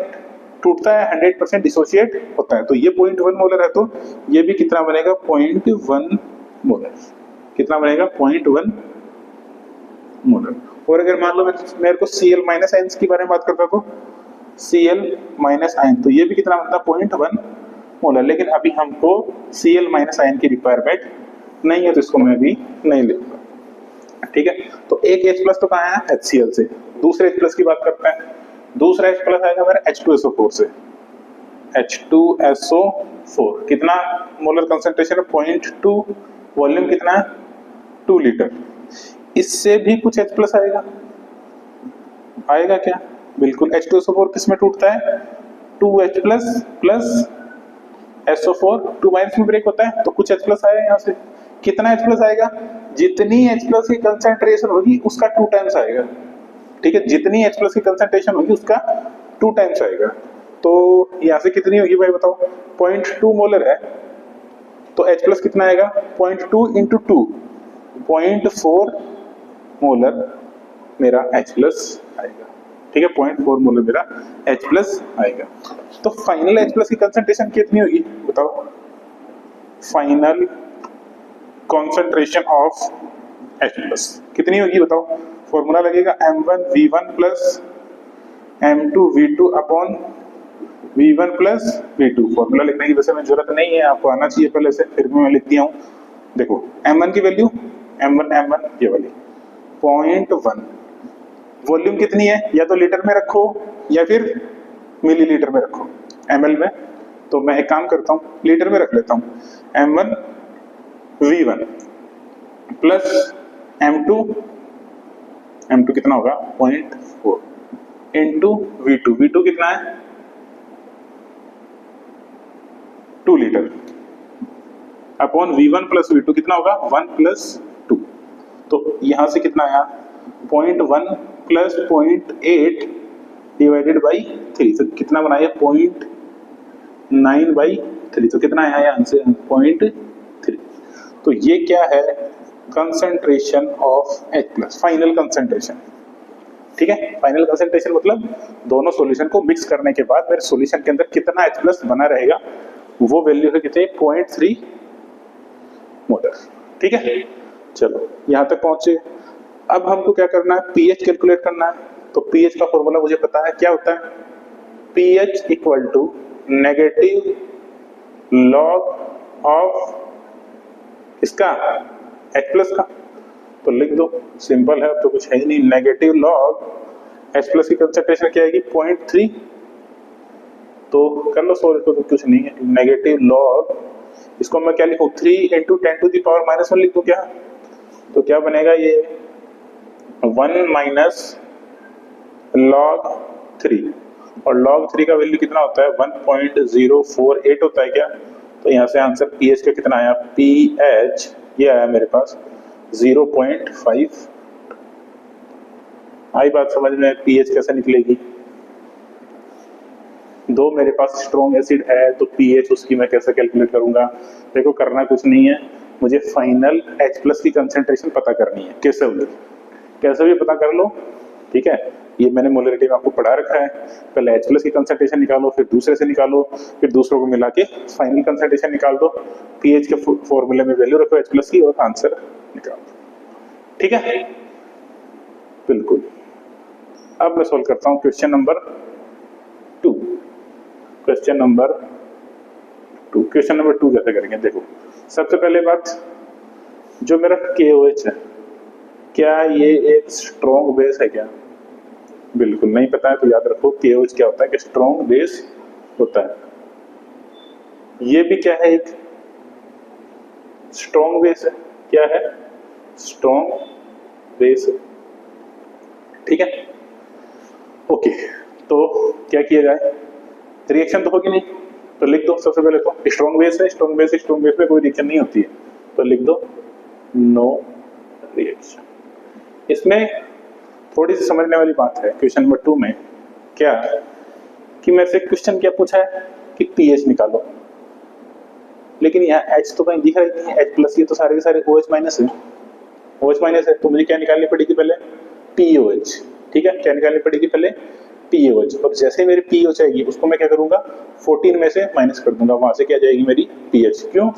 टूटता है, 100% डिसोशिएट होता है। तो ये 0.1 मोलर है, तो ये भी कितना बनेगा? 0.1 मोलर। कितना बनेगा? 0.1 मोलर। और अगर मान लो मेरे को Cl माइनस आयंस के बारे में बात करता तो Cl माइनस आयन, तो ये भी कितना बनता? 0.1 मोलर। लेकिन अभी हमको Cl माइनस आयन की रिक्वायरमेंट नहीं है, तो इसको मैं अभी नहीं लिखूंगा। ठीक है, तो एक H प्लस तो कहाँ है? HCl से। दूसरे H प्लस की बात करते हैं। दूसरा H प्लस आएगा मेरा H2SO4 से। H2SO4 कितना मोलर कंसंट्रेशन है? 0.2, वॉल्यूम कितना है? 2 लीटर। इससे भी कुछ H प्लस आएगा, आएगा क्या? बिल्कुल। H2SO4 किस में टूटता है? 2H plus plus SO4 2 minus में ब्रेक होता है, तो कुछ H प्लस आएगा यहाँ से। कितना H प्लस आएगा? जितनी H प्लस की कंसंट्रेशन होगी उसका 2 टाइम्स आएगा। ठीक है, जितनी H प्लस की कंसंट्रेशन होगी उसका 2 टाइम्स आएगा। तो यहाँ से कितनी होगी भाई बताओ? 0.2 मोलर है, तो H प्लस कितना आएगा? 0.2 इंटू 2, 0.4 मोलर मेरा H प्लस आएगा। ठीक है, 0.4 मोलर मेरा H प्लस आएगा। तो फाइनल H प्लस की कंसंट्रेशन कितनी होगी बताओ? Final concentration of H plus कितनी होगी बताओ? फॉर्मूला लगेगा M1V1 plus M2V2 upon V1 plus V2। Formula लिखने की वैसे में जरूरत नहीं है, आपको आना चाहिए पहले से, फिर भी मैं लिख दिया हूँ। देखो M1 की वैल्यू, M1 ये वाली 0.1, वॉल्यूम कितनी है? या तो लीटर में रखो या फिर मिलीलीटर में रखो, ml में। तो मैं एक काम करता हूँ, लीटर में रख लेता हूँ। M1V1 प्लस M2 कितना होगा? 0.4 इंटू V2 कितना है? 2 litre. Upon V1 plus V2 कितना होगा 1 प्लस 2। तो यहाँ से कितना आया 0.1 प्लस 0.8 डिवाइडेड बाई 3, तो कितना बनाया 0.9 बाई 3, तो कितना आया आंसर 0.3। तो ये क्या है concentration of H plus, final concentration. ठीक है, फाइनल कंसंट्रेशन मतलब दोनों सॉल्यूशन को मिक्स करने के बाद मेरे सॉल्यूशन के अंदर कितना H प्लस बना रहेगा, वो वैल्यू है कितनी 0.3 मोलर। ठीक है, चलो यहां तक पहुंचे। अब हमको क्या करना है पीएच कैलकुलेट करना है। तो पीएच का फॉर्मूला मुझे पता है, क्या होता है pH equal to negative log of इसका H प्लस का। तो लिख दो, सिंपल है, अब तो कुछ है ही नहीं, नेगेटिव लॉग H प्लस की कंसंट्रेशन क्या आएगी 0.3। तो कर लो सॉल्व, तो कुछ नहीं है, नेगेटिव लॉग इसको मैं क्या लिखूं 3 × 10⁻⁻1 लिख दूं क्या। तो क्या बनेगा ये 1 माइनस लॉग 3, और लॉग 3 का वैल्यू कितना होता है 1.048 होता है क्या। तो यहाँ से आंसर पीएच का कितना आया, पीएच ये आया मेरे पास 0.5। आई बात समझ में, पीएच कैसे निकलेगी। दो मेरे पास स्ट्रॉन्ग एसिड है तो पीएच उसकी मैं कैसे कैलकुलेट करूंगा। देखो करना कुछ नहीं है, मुझे फाइनल H प्लस की कंसंट्रेशन पता करनी है। कैसे होगी, कैसे भी पता कर लो। ठीक है, ये मैंने मोलरिटी में आपको पढ़ा रखा है, पहले H प्लस की कंसंट्रेशन निकालो, फिर दूसरे से निकालो, फिर दूसरों को मिला के फाइनल कंसंट्रेशन निकाल दो, पीएच के फॉर्मूले में वैल्यू रखो H प्लस की और आंसर निकाल दो। ठीक है, बिल्कुल। अब मैं सोल्व करता हूँ क्वेश्चन नंबर 2। क्वेश्चन नंबर 2 कैसे करेंगे, देखो सबसे पहले बात, जो मेरा KOH है क्या ये एक स्ट्रॉन्ग बेस है क्या। बिल्कुल नहीं पता है तो याद रखो KOH क्या होता है कि स्ट्रॉन्ग बेस होता है। ये भी क्या है, एक स्ट्रॉन्ग बेस है। क्या है, स्ट्रॉन्ग बेस है। ठीक है, ओके। तो क्या किया जाए, रिएक्शन तो होगी नहीं, तो लिख दो सबसे पहले तो स्ट्रॉन्ग बेस है, स्ट्रॉन्ग बेस में कोई रिएक्शन नहीं होती है, तो लिख दो नो रिएक्शन। इसमें थोड़ी सी समझने वाली बात है क्वेश्चन नंबर 2 में, क्या कि मेरे से क्वेश्चन क्या पूछा है कि पीएच निकालो, लेकिन यहाँ H तो कहीं दिख रही नहीं है, H प्लस, ये तो सारे के सारे OH माइनस है, OH माइनस है, तो मुझे क्या निकालनी पड़ेगी पहले POH। ठीक है, क्या निकालनी पड़ेगी पहले POH, और जैसे ही मेरी POH आएगी उसको मैं क्या करूंगा 14 में से माइनस कर दूंगा, वहां से क्या जाएगी मेरी PH। क्यों,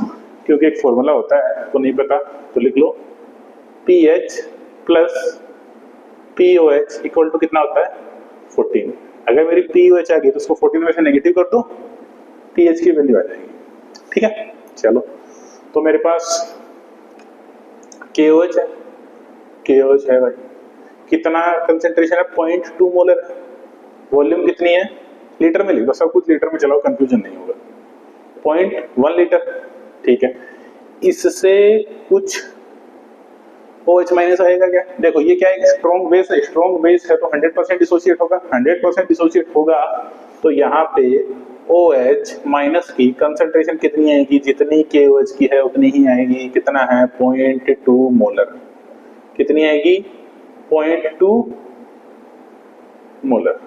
क्योंकि एक फॉर्मूला होता है, आपको नहीं पता तो लिख लो PH plus POH equal to कितना होता है 14। अगर मेरी POH आ गई तो उसको 14 में से नेगेटिव कर दो, PH की वैल्यू आ जाएगी। ठीक है, चलो तो मेरे पास KOH है, KOH है भाई, कितना कंसेंट्रेशन है 0.2 मोलर, वॉल्यूम कितनी है लीटर में लिख दो, सब कुछ लीटर में चलाओ, कंफ्यूजन नहीं होगा, 0.1 लीटर। ठीक है, इससे कुछ OH माइनस आएगा क्या, देखो ये क्या है स्ट्रॉन्ग बेस है, स्ट्रॉन्ग बेस है तो 100% डिसोसिएट होगा, 100% डिसोसिएट होगा, तो यहाँ पे OH माइनस की कंसंट्रेशन कितनी आएगी, जितनी KOH की है उतनी ही आएगी, कितना है 0.2 मोलर, कितनी आएगी 0.2 मोलर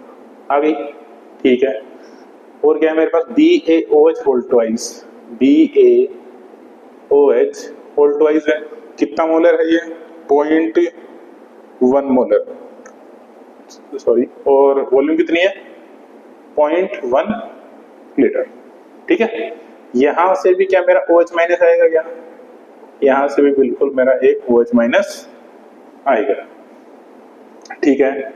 आ गई। ठीक है, और क्या है मेरे पास BaOH whole twice, BaOH whole twice है, कितना मोलर है ये 0.1 मोलर, सॉरी, और वॉल्यूम कितनी है 0.1 लीटर। ठीक है, यहां से भी क्या मेरा OH माइनस आएगा क्या, यहां से भी बिल्कुल मेरा एक OH माइनस आएगा। ठीक है,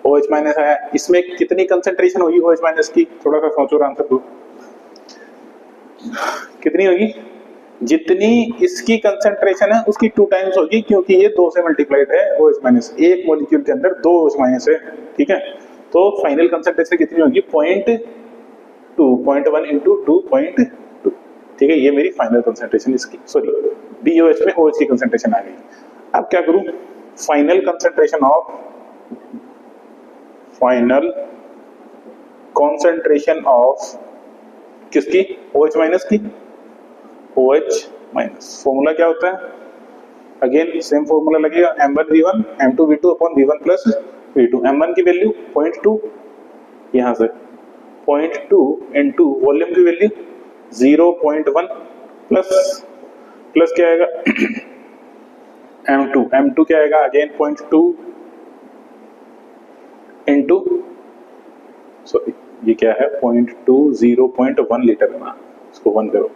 OH माइनस आया, इसमें कितनी कंसंट्रेशन होगी OH माइनस की, थोड़ा सा सोचो आंसर दो, कितनी होगी, जितनी इसकी कंसंट्रेशन है उसकी 2 टाइम्स होगी, क्योंकि ये 2 से मल्टीप्लाइड है OH माइनस, एक मॉलिक्यूल के अंदर 2 OH माइनस है। ठीक है, तो फाइनल कंसंट्रेशन कितनी होगी 0.1 इंटू 2.2। ठीक है, ये मेरी फाइनल कंसंट्रेशन इसकी, सॉरी BOH में OH की कंसंट्रेशन आ गई। अब क्या करूं, फाइनल कंसंट्रेशन ऑफ किसकी OH माइनस की, OH माइनस। फॉर्मूला क्या होता है, अगेन सेम फॉर्मूला लगेगा, m1 v1 m2 v2 upon v1 plus v2। m1 की वैल्यू 0.2, यहाँ से 0.2 इंटू वॉल्यूम की वैल्यू 0.1 प्लस क्या आएगा m2 क्या आएगा अगेन 0.2 इंटू, सॉरी ये क्या है 0.2 0.1 लीटर है ना, इसको 1 करो,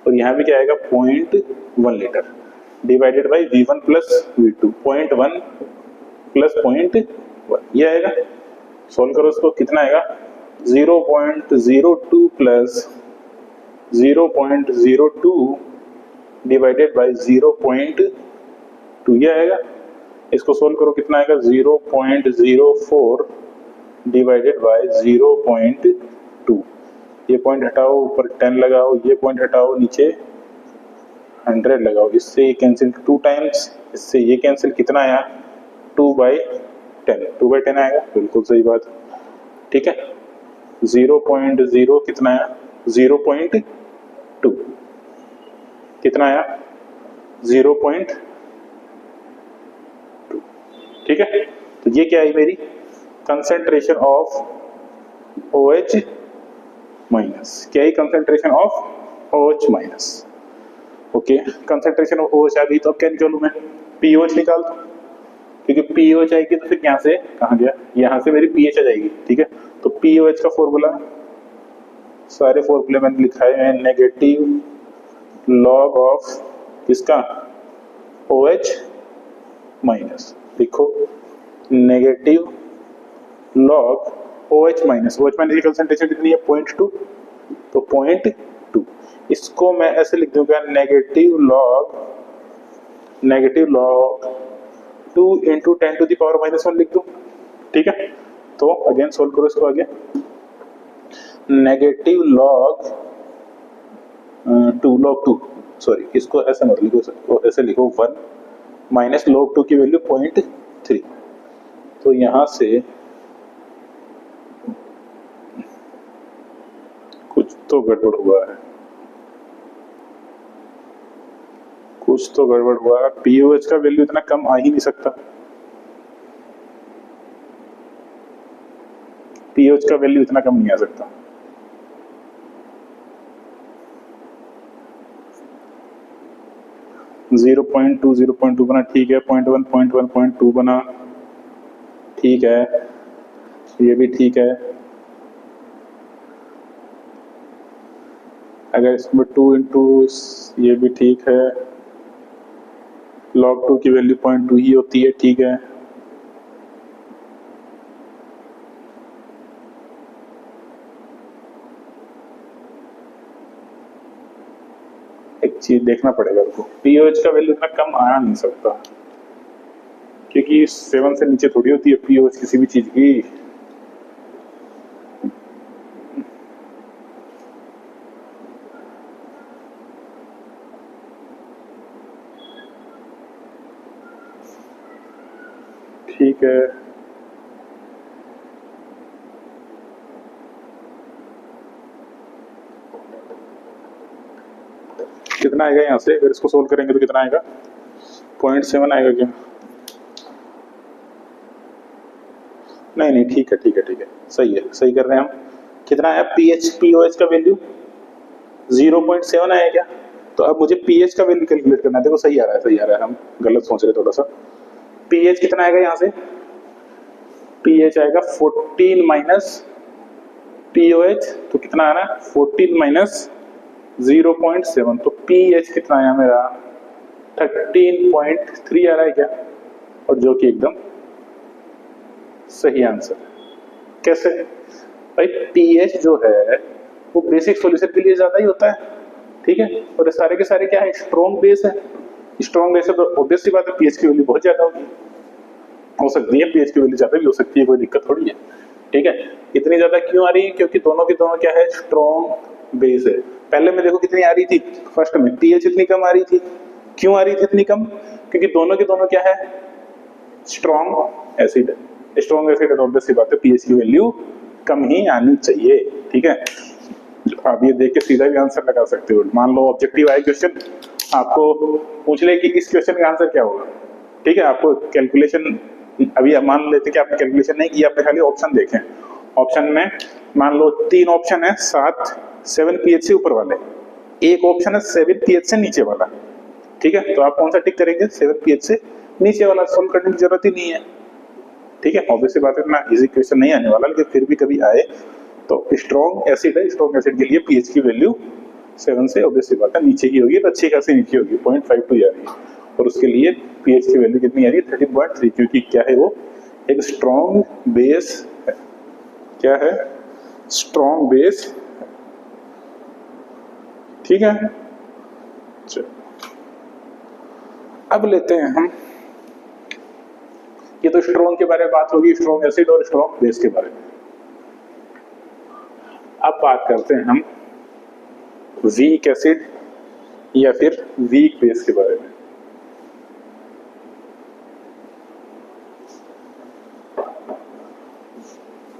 और यहाँ भी क्या आएगा 0.1 litre divided by v1 plus v2 0.1 plus 0.1 ये आएगा। सॉल्व करो इसको, कितना आएगा 0.02 प्लस 0.02 डिवाइडेड बाई 0.2 ये आएगा। इसको सोल्व करो, कितना आएगा 0.04 डिवाइडेड बाय 0.2। ये पॉइंट हटाओ, ऊपर 10 लगाओ, ये पॉइंट हटाओ, नीचे 100 लगाओ, इससे ये कैंसिल 2 टाइम्स, इससे ये कैंसिल, कितना आया 2/10, 2/10 आएगा, बिल्कुल सही बात, ठीक है। 0.0 कितना आया 0.2 कितना आया 0.2, ठीक है। तो ये क्या है मेरी कंसेंट्रेशन ऑफ OH माइनस, क्या है concentration of OH minus. Okay, concentration of OH आ गई, तो अब क्या निकालूं मैं, POH निकाल दूं, क्योंकि POH आएगी तो फिर यहाँ से कहाँ गया, यहाँ से मेरी PH आ जाएगी, ठीक है। तो POH का फॉर्मूला, सारे फॉर्मूले मैंने लिखा है, नेगेटिव लॉग ऑफ किसका OH माइनस, लिखो negative log OH minus, OH minus की कंसेंट्रेशन कितनी है 0.2, तो 0.2, इसको मैं ऐसे लिख दूंगा negative log 2 into 10 to the power -1 लिख दूं, ठीक है। तो अगेन सोल्व करो इसको, आगे नेगेटिव लॉग 2 सॉरी, इसको ऐसे मत लिखो, इसको ऐसे लिखो 1 माइनस log 2 की वैल्यू 0.3। तो यहां से कुछ तो गड़बड़ हुआ है, कुछ तो गड़बड़ हुआ है। POH का वैल्यू इतना कम आ ही नहीं सकता, POH का वैल्यू इतना कम नहीं आ सकता। जीरो पॉइंट टू बना, ठीक है। 0.1 बना, ठीक है, ये भी ठीक है। अगर इसमें 2 इंटू, ये भी ठीक है। log 2 की वैल्यू 0.2 ही होती है, ठीक है। एक चीज देखना पड़ेगा आपको, POH का वैल्यू इतना कम आ नहीं सकता, क्योंकि 7 से नीचे थोड़ी होती है POH किसी भी चीज की। ठीक है, कितना आएगा यहाँ से, अगर इसको सोल्व करेंगे तो कितना आएगा 0.7 आएगा क्या, नहीं, ठीक है, सही है, सही कर रहे हैं हम। कितना आया POH का वैल्यू 0.7 आया क्या। तो अब मुझे PH का वैल्यू कैलकुलेट करना है, देखो सही आ रहा है, हम गलत सोच रहे थोड़ा सा। PH कितना आएगा यहाँ से, PH आएगा 14 माइनस POH, तो कितना आ रहा है 14 माइनस 0.7, तो PH कितना आया मेरा 13.3 आ रहा है क्या, और जो कि एकदम सही आंसर। कैसे भाई, PH जो है वो बेसिक सॉल्यूशन के लिए ज्यादा ही होता है, ठीक है, और सारे के सारे क्या है स्ट्रॉन्ग बेस है, स्ट्रॉन्ग बेस है, तो ऑब्वियसली बात है PH की वैल्यू बहुत ज्यादा होगी, हो सकती है PH की वैल्यू ज्यादा भी हो सकती है, कोई दिक्कत थोड़ी है, ठीक है। इतनी ज्यादा क्यों आ रही है, क्योंकि दोनों के दोनों क्या है स्ट्रॉन्ग बेस है। पहले में देखो कितनी आ रही थी, फर्स्ट में PH इतनी कम आ रही थी, क्यों आ रही थी इतनी कम, क्योंकि दोनों के दोनों क्या है स्ट्रॉन्ग एसिड है, स्ट्रॉन्ग एसिड है, तो ऑब्वियसली बात है PH की वैल्यू कम ही आनी चाहिए, ठीक है। आप ये देख के सीधा भी आंसर लगा सकते हो, मान लो ऑब्जेक्टिव आए क्वेश्चन आपको पूछ ले कि इस क्वेश्चन का आंसर क्या होगा, ठीक है, आपको कैलकुलेशन, अभी मान लेते कि आपने कैलकुलेशन नहीं किया, आपने खाली ऑप्शन देखे, ऑप्शन में मान लो 3 ऑप्शन है, 7 pH से ऊपर वाले, एक ऑप्शन है 7 pH से नीचे वाला, ठीक है, तो आप कौन सा टिक करेंगे, 7 pH से नीचे वाला, सॉल्व करने की जरूरत ही नहीं है, ठीक है। ऑब्वियसली बात है, इतना इजी क्वेश्चन नहीं आने वाला, लेकिन फिर भी कभी आए तो स्ट्रॉन्ग एसिड है, स्ट्रॉन्ग एसिड के लिए पीएच की वैल्यू 7 से ऑब्वियसली बात है नीचे की होगी, तो अच्छी खासी नीचे होगी, 0.52 आ रही है, और उसके लिए पीएच की वैल्यू कितनी आ रही है, 13.3, क्योंकि क्या है, वो एक स्ट्रॉन्ग बेस है, क्या है, स्ट्रॉन्ग बेस, ठीक है। चलो अब लेते हैं हम, ये तो स्ट्रॉन्ग के बारे में बात होगी, स्ट्रॉन्ग एसिड और स्ट्रॉन्ग बेस के बारे में। अब बात करते हैं हम वीक एसिड या फिर वीक बेस के बारे में।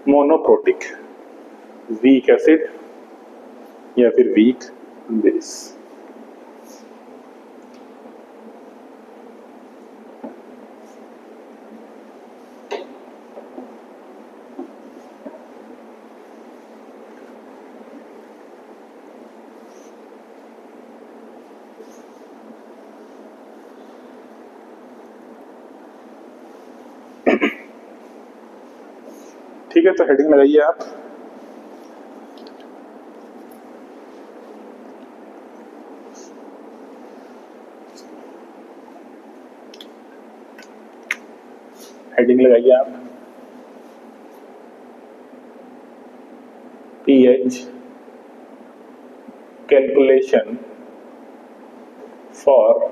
मोनोप्रोटिक वीक एसिड या फिर वीक बेस। ठीक है, तो हेडिंग लगाइए आप, हेडिंग लगाइए आप, pH calculation for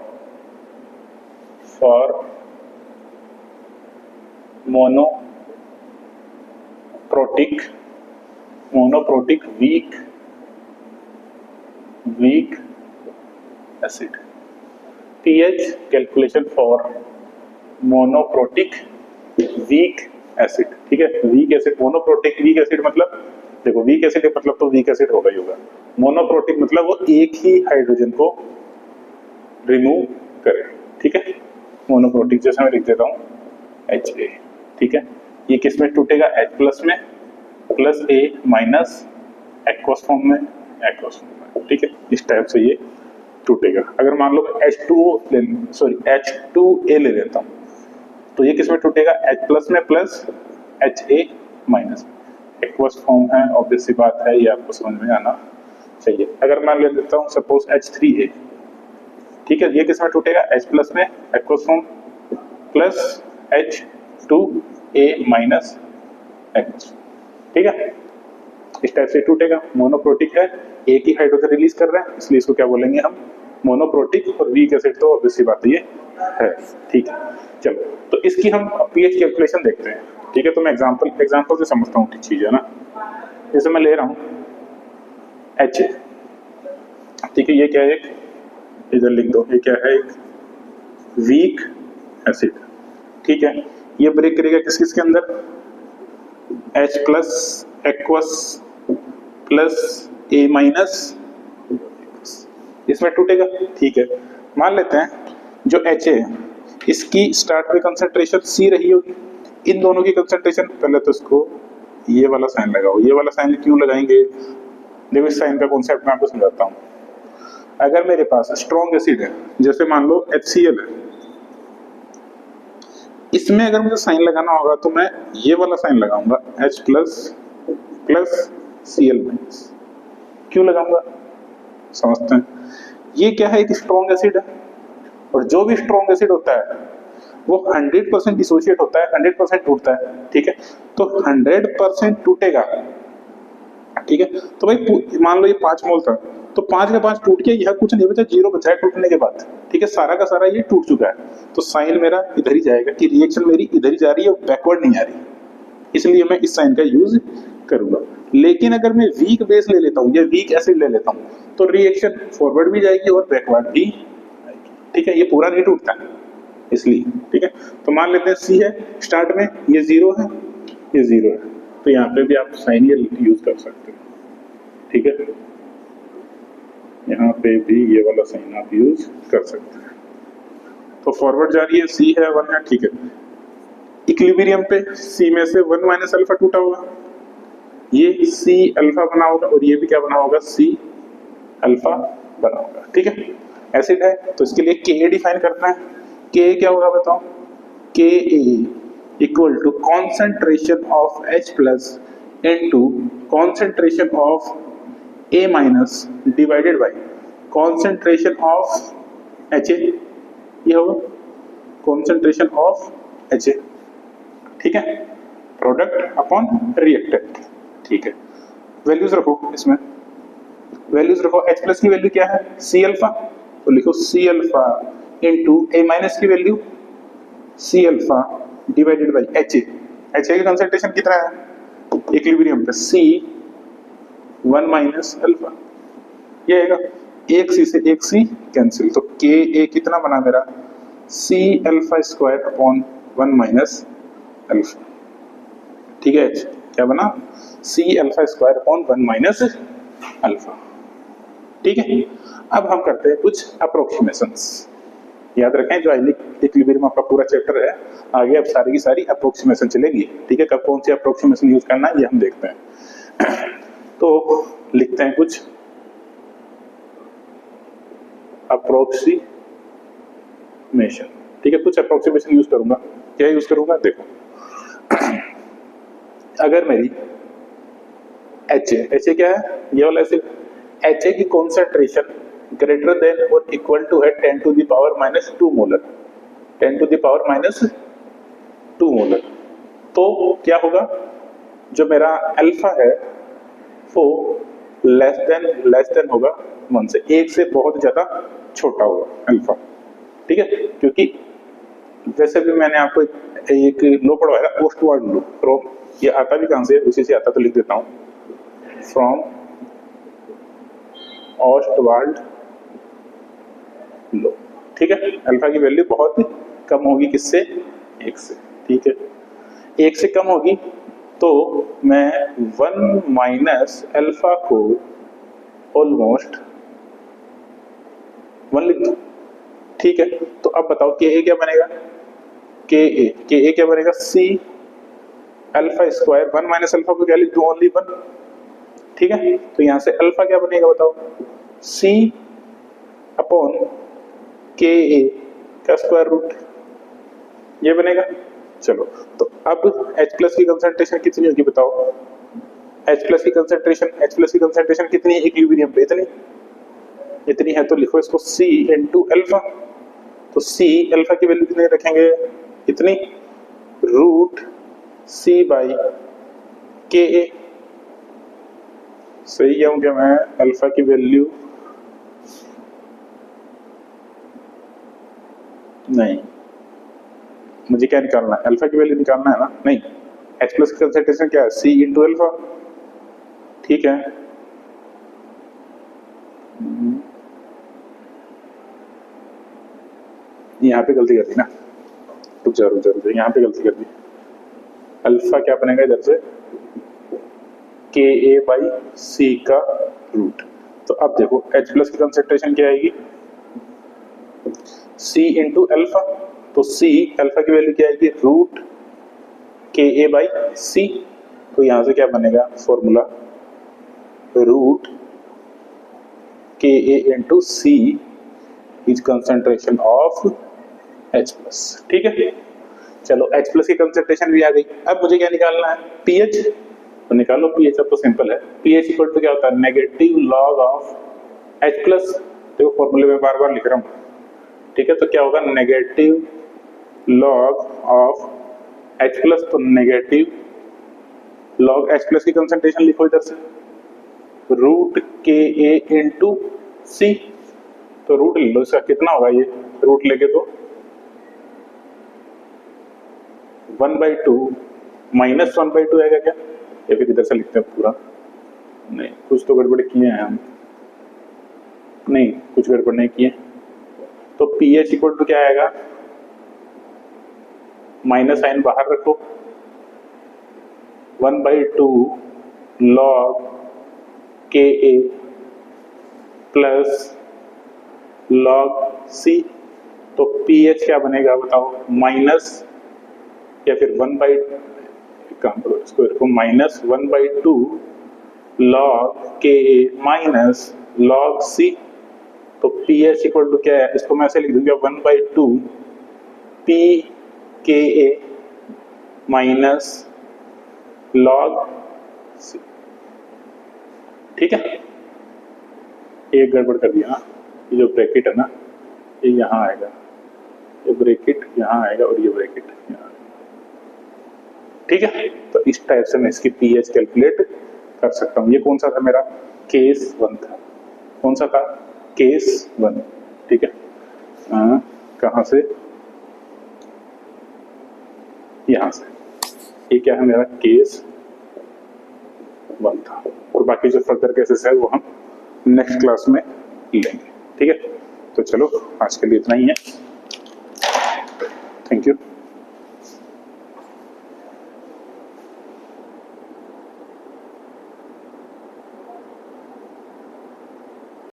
monoprotic weak acid. PH calculation for monoprotic weak acid, ठीक है, weak acid, monoprotic weak acid मतलब, देखो वीक एसिड मतलब तो वीक एसिड होगा ही होगा, मोनोप्रोटिक मतलब वो एक ही हाइड्रोजन को रिमूव करे, ठीक है, मोनोप्रोटिक, जैसे मैं लिख देता हूँ HA, ठीक है, ये किस में टूटेगा, H प्लस में, plus A minus aqueous form में, ठीक है, इस टाइप से ये टूटेगा। अगर मान लो H2A ले लेता हूँ, तो ये किस में टूटेगा, H प्लस में plus HA minus, aqueous form है, ऑब्वियस सी बात है, ये आपको समझ में आना चाहिए। अगर मैं ले लेता हूँ सपोज H3A, ठीक है, ये किस में टूटेगा, H प्लस में aqueous form plus H2A minus aqueous, ठीक है, इस टाइप से टूटेगा। मोनोप्रोटिक है, एक ही हाइड्रोजन रिलीज कर रहे हैं, इसलिए इसको क्या बोलेंगे हम, मोनोप्रोटिक, और वीक एसिड तो ऑब्वियसली बात ये है, ठीक है। चलो, तो इसकी हम पीएच कैलकुलेशन देखते हैं, ठीक है, तो मैं एग्जांपल से समझता हूँ चीज है ना। जैसे मैं ले रहा हूँ H, ठीक है, ये क्या है, इधर लिख दो, ये क्या है, एक वीक एसिड, ठीक है, ये ब्रेक करेगा किस किस के अंदर, H plus aqueous plus A minus, इसमें टूटेगा, ठीक है। मान लेते हैं जो H है, इसकी स्टार्ट में कंसंट्रेशन C रही होगी, इन दोनों की कंसंट्रेशन, पहले तो इसको ये वाला साइन लगाओ, ये वाला साइन क्यों लगाएंगे, देखो इस साइन का कॉन्सेप्ट मैं आपको समझाता हूँ। अगर मेरे पास स्ट्रॉन्ग एसिड है, जैसे मान लो HCl है, इसमें अगर मुझे साइन लगाना होगा तो मैं ये वाला साइन लगाऊंगा, H plus plus Cl minus, क्यों लगाऊंगा, समझते हैं। ये क्या है, एक स्ट्रॉन्ग एसिड है, और जो भी स्ट्रॉन्ग एसिड होता है वो 100% डिसोशिएट होता है, 100% टूटता है, ठीक है, तो 100% टूटेगा, ठीक है। तो भाई मान लो ये 5 मोल था, तो 5 का 5 टूट गया, यह कुछ नहीं बचा, 0 बचा है टूटने के बाद, ठीक है, सारा का सारा ये टूट चुका है, तो साइन मेरा इधर ही जाएगा कि रिएक्शन मेरी इधर ही जा रही है, बैकवर्ड नहीं आ रही, इसलिए मैं इस साइन का यूज करूंगा। लेकिन अगर मैं वीक बेस ले लेता हूँ या वीक एसिड ले लेता हूँ, तो रिएक्शन फॉरवर्ड भी जाएगी और बैकवर्ड भी आएगी, ठीक है, ये पूरा नहीं टूटता इसलिए, ठीक है। तो मान लेते हैं C है, स्टार्ट में ये 0 है, ये 0 है, तो यहाँ पे भी आप साइन ये यूज कर सकते हो, ठीक है। यहाँ पे भी ये वाला साइन आप यूज कर सकते हैं। तो फॉरवर्ड जा रही है, सी है 1 है, ठीक है। इक्विलिब्रियम पे सी में से 1 माइनस अल्फा टूटा होगा, ये सी अल्फा बना होगा और ये भी क्या बना होगा, सी अल्फा बना होगा, ठीक है। एसिड है तो इसके लिए के डिफाइन करना है। के क्या होगा बताओ, K equal to concentration of H plus into concentration of A minus divided by concentration of HA, ये होगा कॉन्सेंट्रेशन ऑफ HA, ठीक है। प्रोडक्ट अपॉन रिएक्टेंट, ठीक है। वैल्यूज रखो इसमें, वैल्यूज रखो। H प्लस की वैल्यू क्या है, C अल्फा, तो लिखो C alpha into A minus की value C alpha divided by HA। HA का कंसंट्रेशन कितना है इक्विलिब्रियम पे, C 1 माइनस अल्फा, ये आएगा। एक C से एक C कैंसिल, तो Ka कितना बना मेरा, C alpha square upon 1 minus alpha, ठीक है। H क्या बना, C alpha square upon 1 minus alpha, ठीक है। अब हम करते हैं कुछ अप्रोक्सीमेशंस। याद रखें जो इक्विलिब्रियम आपका पूरा चैप्टर है, आगे अब सारी की सारी अप्रोक्सीमेशन चलेगी, ठीक है। कब कौन सी अप्रोक्सीमेशन यूज करना है ये हम देखते हैं। तो लिखते हैं कुछ अप्रोक्सीमेशन, ठीक है। कुछ अप्रोक्सीमेशन यूज करूंगा, क्या यूज करूंगा देखो। अगर मेरी HA क्या है, ये वाला एसिड, HA की कॉन्सेंट्रेशन ग्रेटर देन और इक्वल टू है 10 to the power minus 2 molar, 10 to the power minus 2 molar, तो क्या होगा, जो मेरा अल्फा है वो लेस देन होगा 1 से, एक से बहुत ज्यादा छोटा होगा अल्फा, ठीक है। क्योंकि वैसे भी मैंने आपको एक लो पढ़वाया था, ओस्टवार्ड लो, फ्रॉम, ये आता भी कहां से, उसी से आता, तो लिख देता हूं, फ्रॉम ओस्टवार्ड लो, ठीक है। अल्फा की वैल्यू बहुत कम होगी किससे, एक से, ठीक है। एक से कम होगी तो मैं 1 माइनस अल्फा को ऑलमोस्ट 1 लिख दूं, ठीक है। तो अब बताओ के क्या बनेगा, के क्या बनेगा, C alpha square 1 minus alpha को क्या लिख दूं, ओनली 1, ठीक है। तो यहां से अल्फा क्या बनेगा बताओ, C अपॉन के का स्क्वायर रूट, ये बनेगा। चलो तो अब H प्लस की कंसंट्रेशन कितनी होगी बताओ, H प्लस की कंसंट्रेशन कितनी है इक्विलिब्रियम पे, इतनी है, तो लिखो इसको C इनटू अल्फा, तो C अल्फा की वैल्यू कितनी रखेंगे, इतनी, रूट C बाई के ए, सही क्या हूँ क्या मैं, अल्फा की वैल्यू नहीं, मुझे क्या निकालना है, अल्फा की वैल्यू निकालना है ना, नहीं, H प्लस की कंसंट्रेशन क्या है, C इंटू अल्फा, ठीक है। यहाँ पे गलती कर दी ना, रुक जा, यहाँ पे गलती कर दी, अल्फा क्या बनेगा इधर से, के ए बाई सी का रूट, तो अब देखो H प्लस की कंसंट्रेशन क्या आएगी, C इंटू अल्फा, तो C अल्फा की वैल्यू क्या आएगी, रूट के ए बाई सी, तो यहां से क्या बनेगा formula, root K A into C is concentration of H plus, ठीक है। चलो H प्लस की कंसंट्रेशन भी आ गई, अब मुझे क्या निकालना है, पीएच, तो निकालो पीएच, अब तो सिंपल है, पीएच इक्वल टू क्या होता है, negative log of H plus, देखो फॉर्मूले में बार बार लिख रहा हूं, ठीक है। तो क्या होगा, negative log of H plus, तो नेगेटिव लॉग H प्लस की कंसंट्रेशन लिखो इधर से, रूट के ए इंटू सी, तो रूट ले लो, इसका कितना होगा, ये रूट लेके तो 1/2 माइनस 1/2 आएगा क्या, या फिर इधर से लिखते हैं पूरा, नहीं कुछ तो गड़बड़ किए हैं हम, नहीं कुछ गड़बड़ नहीं किए, तो पीएच इक्वल टू क्या आएगा, माइनस साइन बाहर रखो, 1/2 लॉग के ए प्लस लॉग सी, तो पीएच क्या बनेगा बताओ, माइनस या फिर 1/, काम करो इसको, देखो -1/2 लॉग के माइनस लॉग सी, तो पीएच इक्वल टू क्या है, इसको मैं ऐसे लिख दूंगा 1/2 पी के ए माइनस लॉग सी। ठीक है, एक गड़बड़ कर दिया, ये जो ब्रैकेट है ना ये यहाँ आएगा, ये ब्रैकेट यहाँ आएगा और ये ब्रैकेट यहाँ। ठीक है, तो इस टाइप से मैं इसकी पीएच कैलकुलेट कर सकता हूँ। ये कौन सा था मेरा, केस 1 था, कौन सा था, केस 1। ठीक है, कहाँ से, यहाँ से, ये क्या है मेरा केस 1 था, और बाकी जो फर्दर केसेस है वो हम नेक्स्ट क्लास में लेंगे। ठीक है, तो चलो आज के लिए इतना ही है।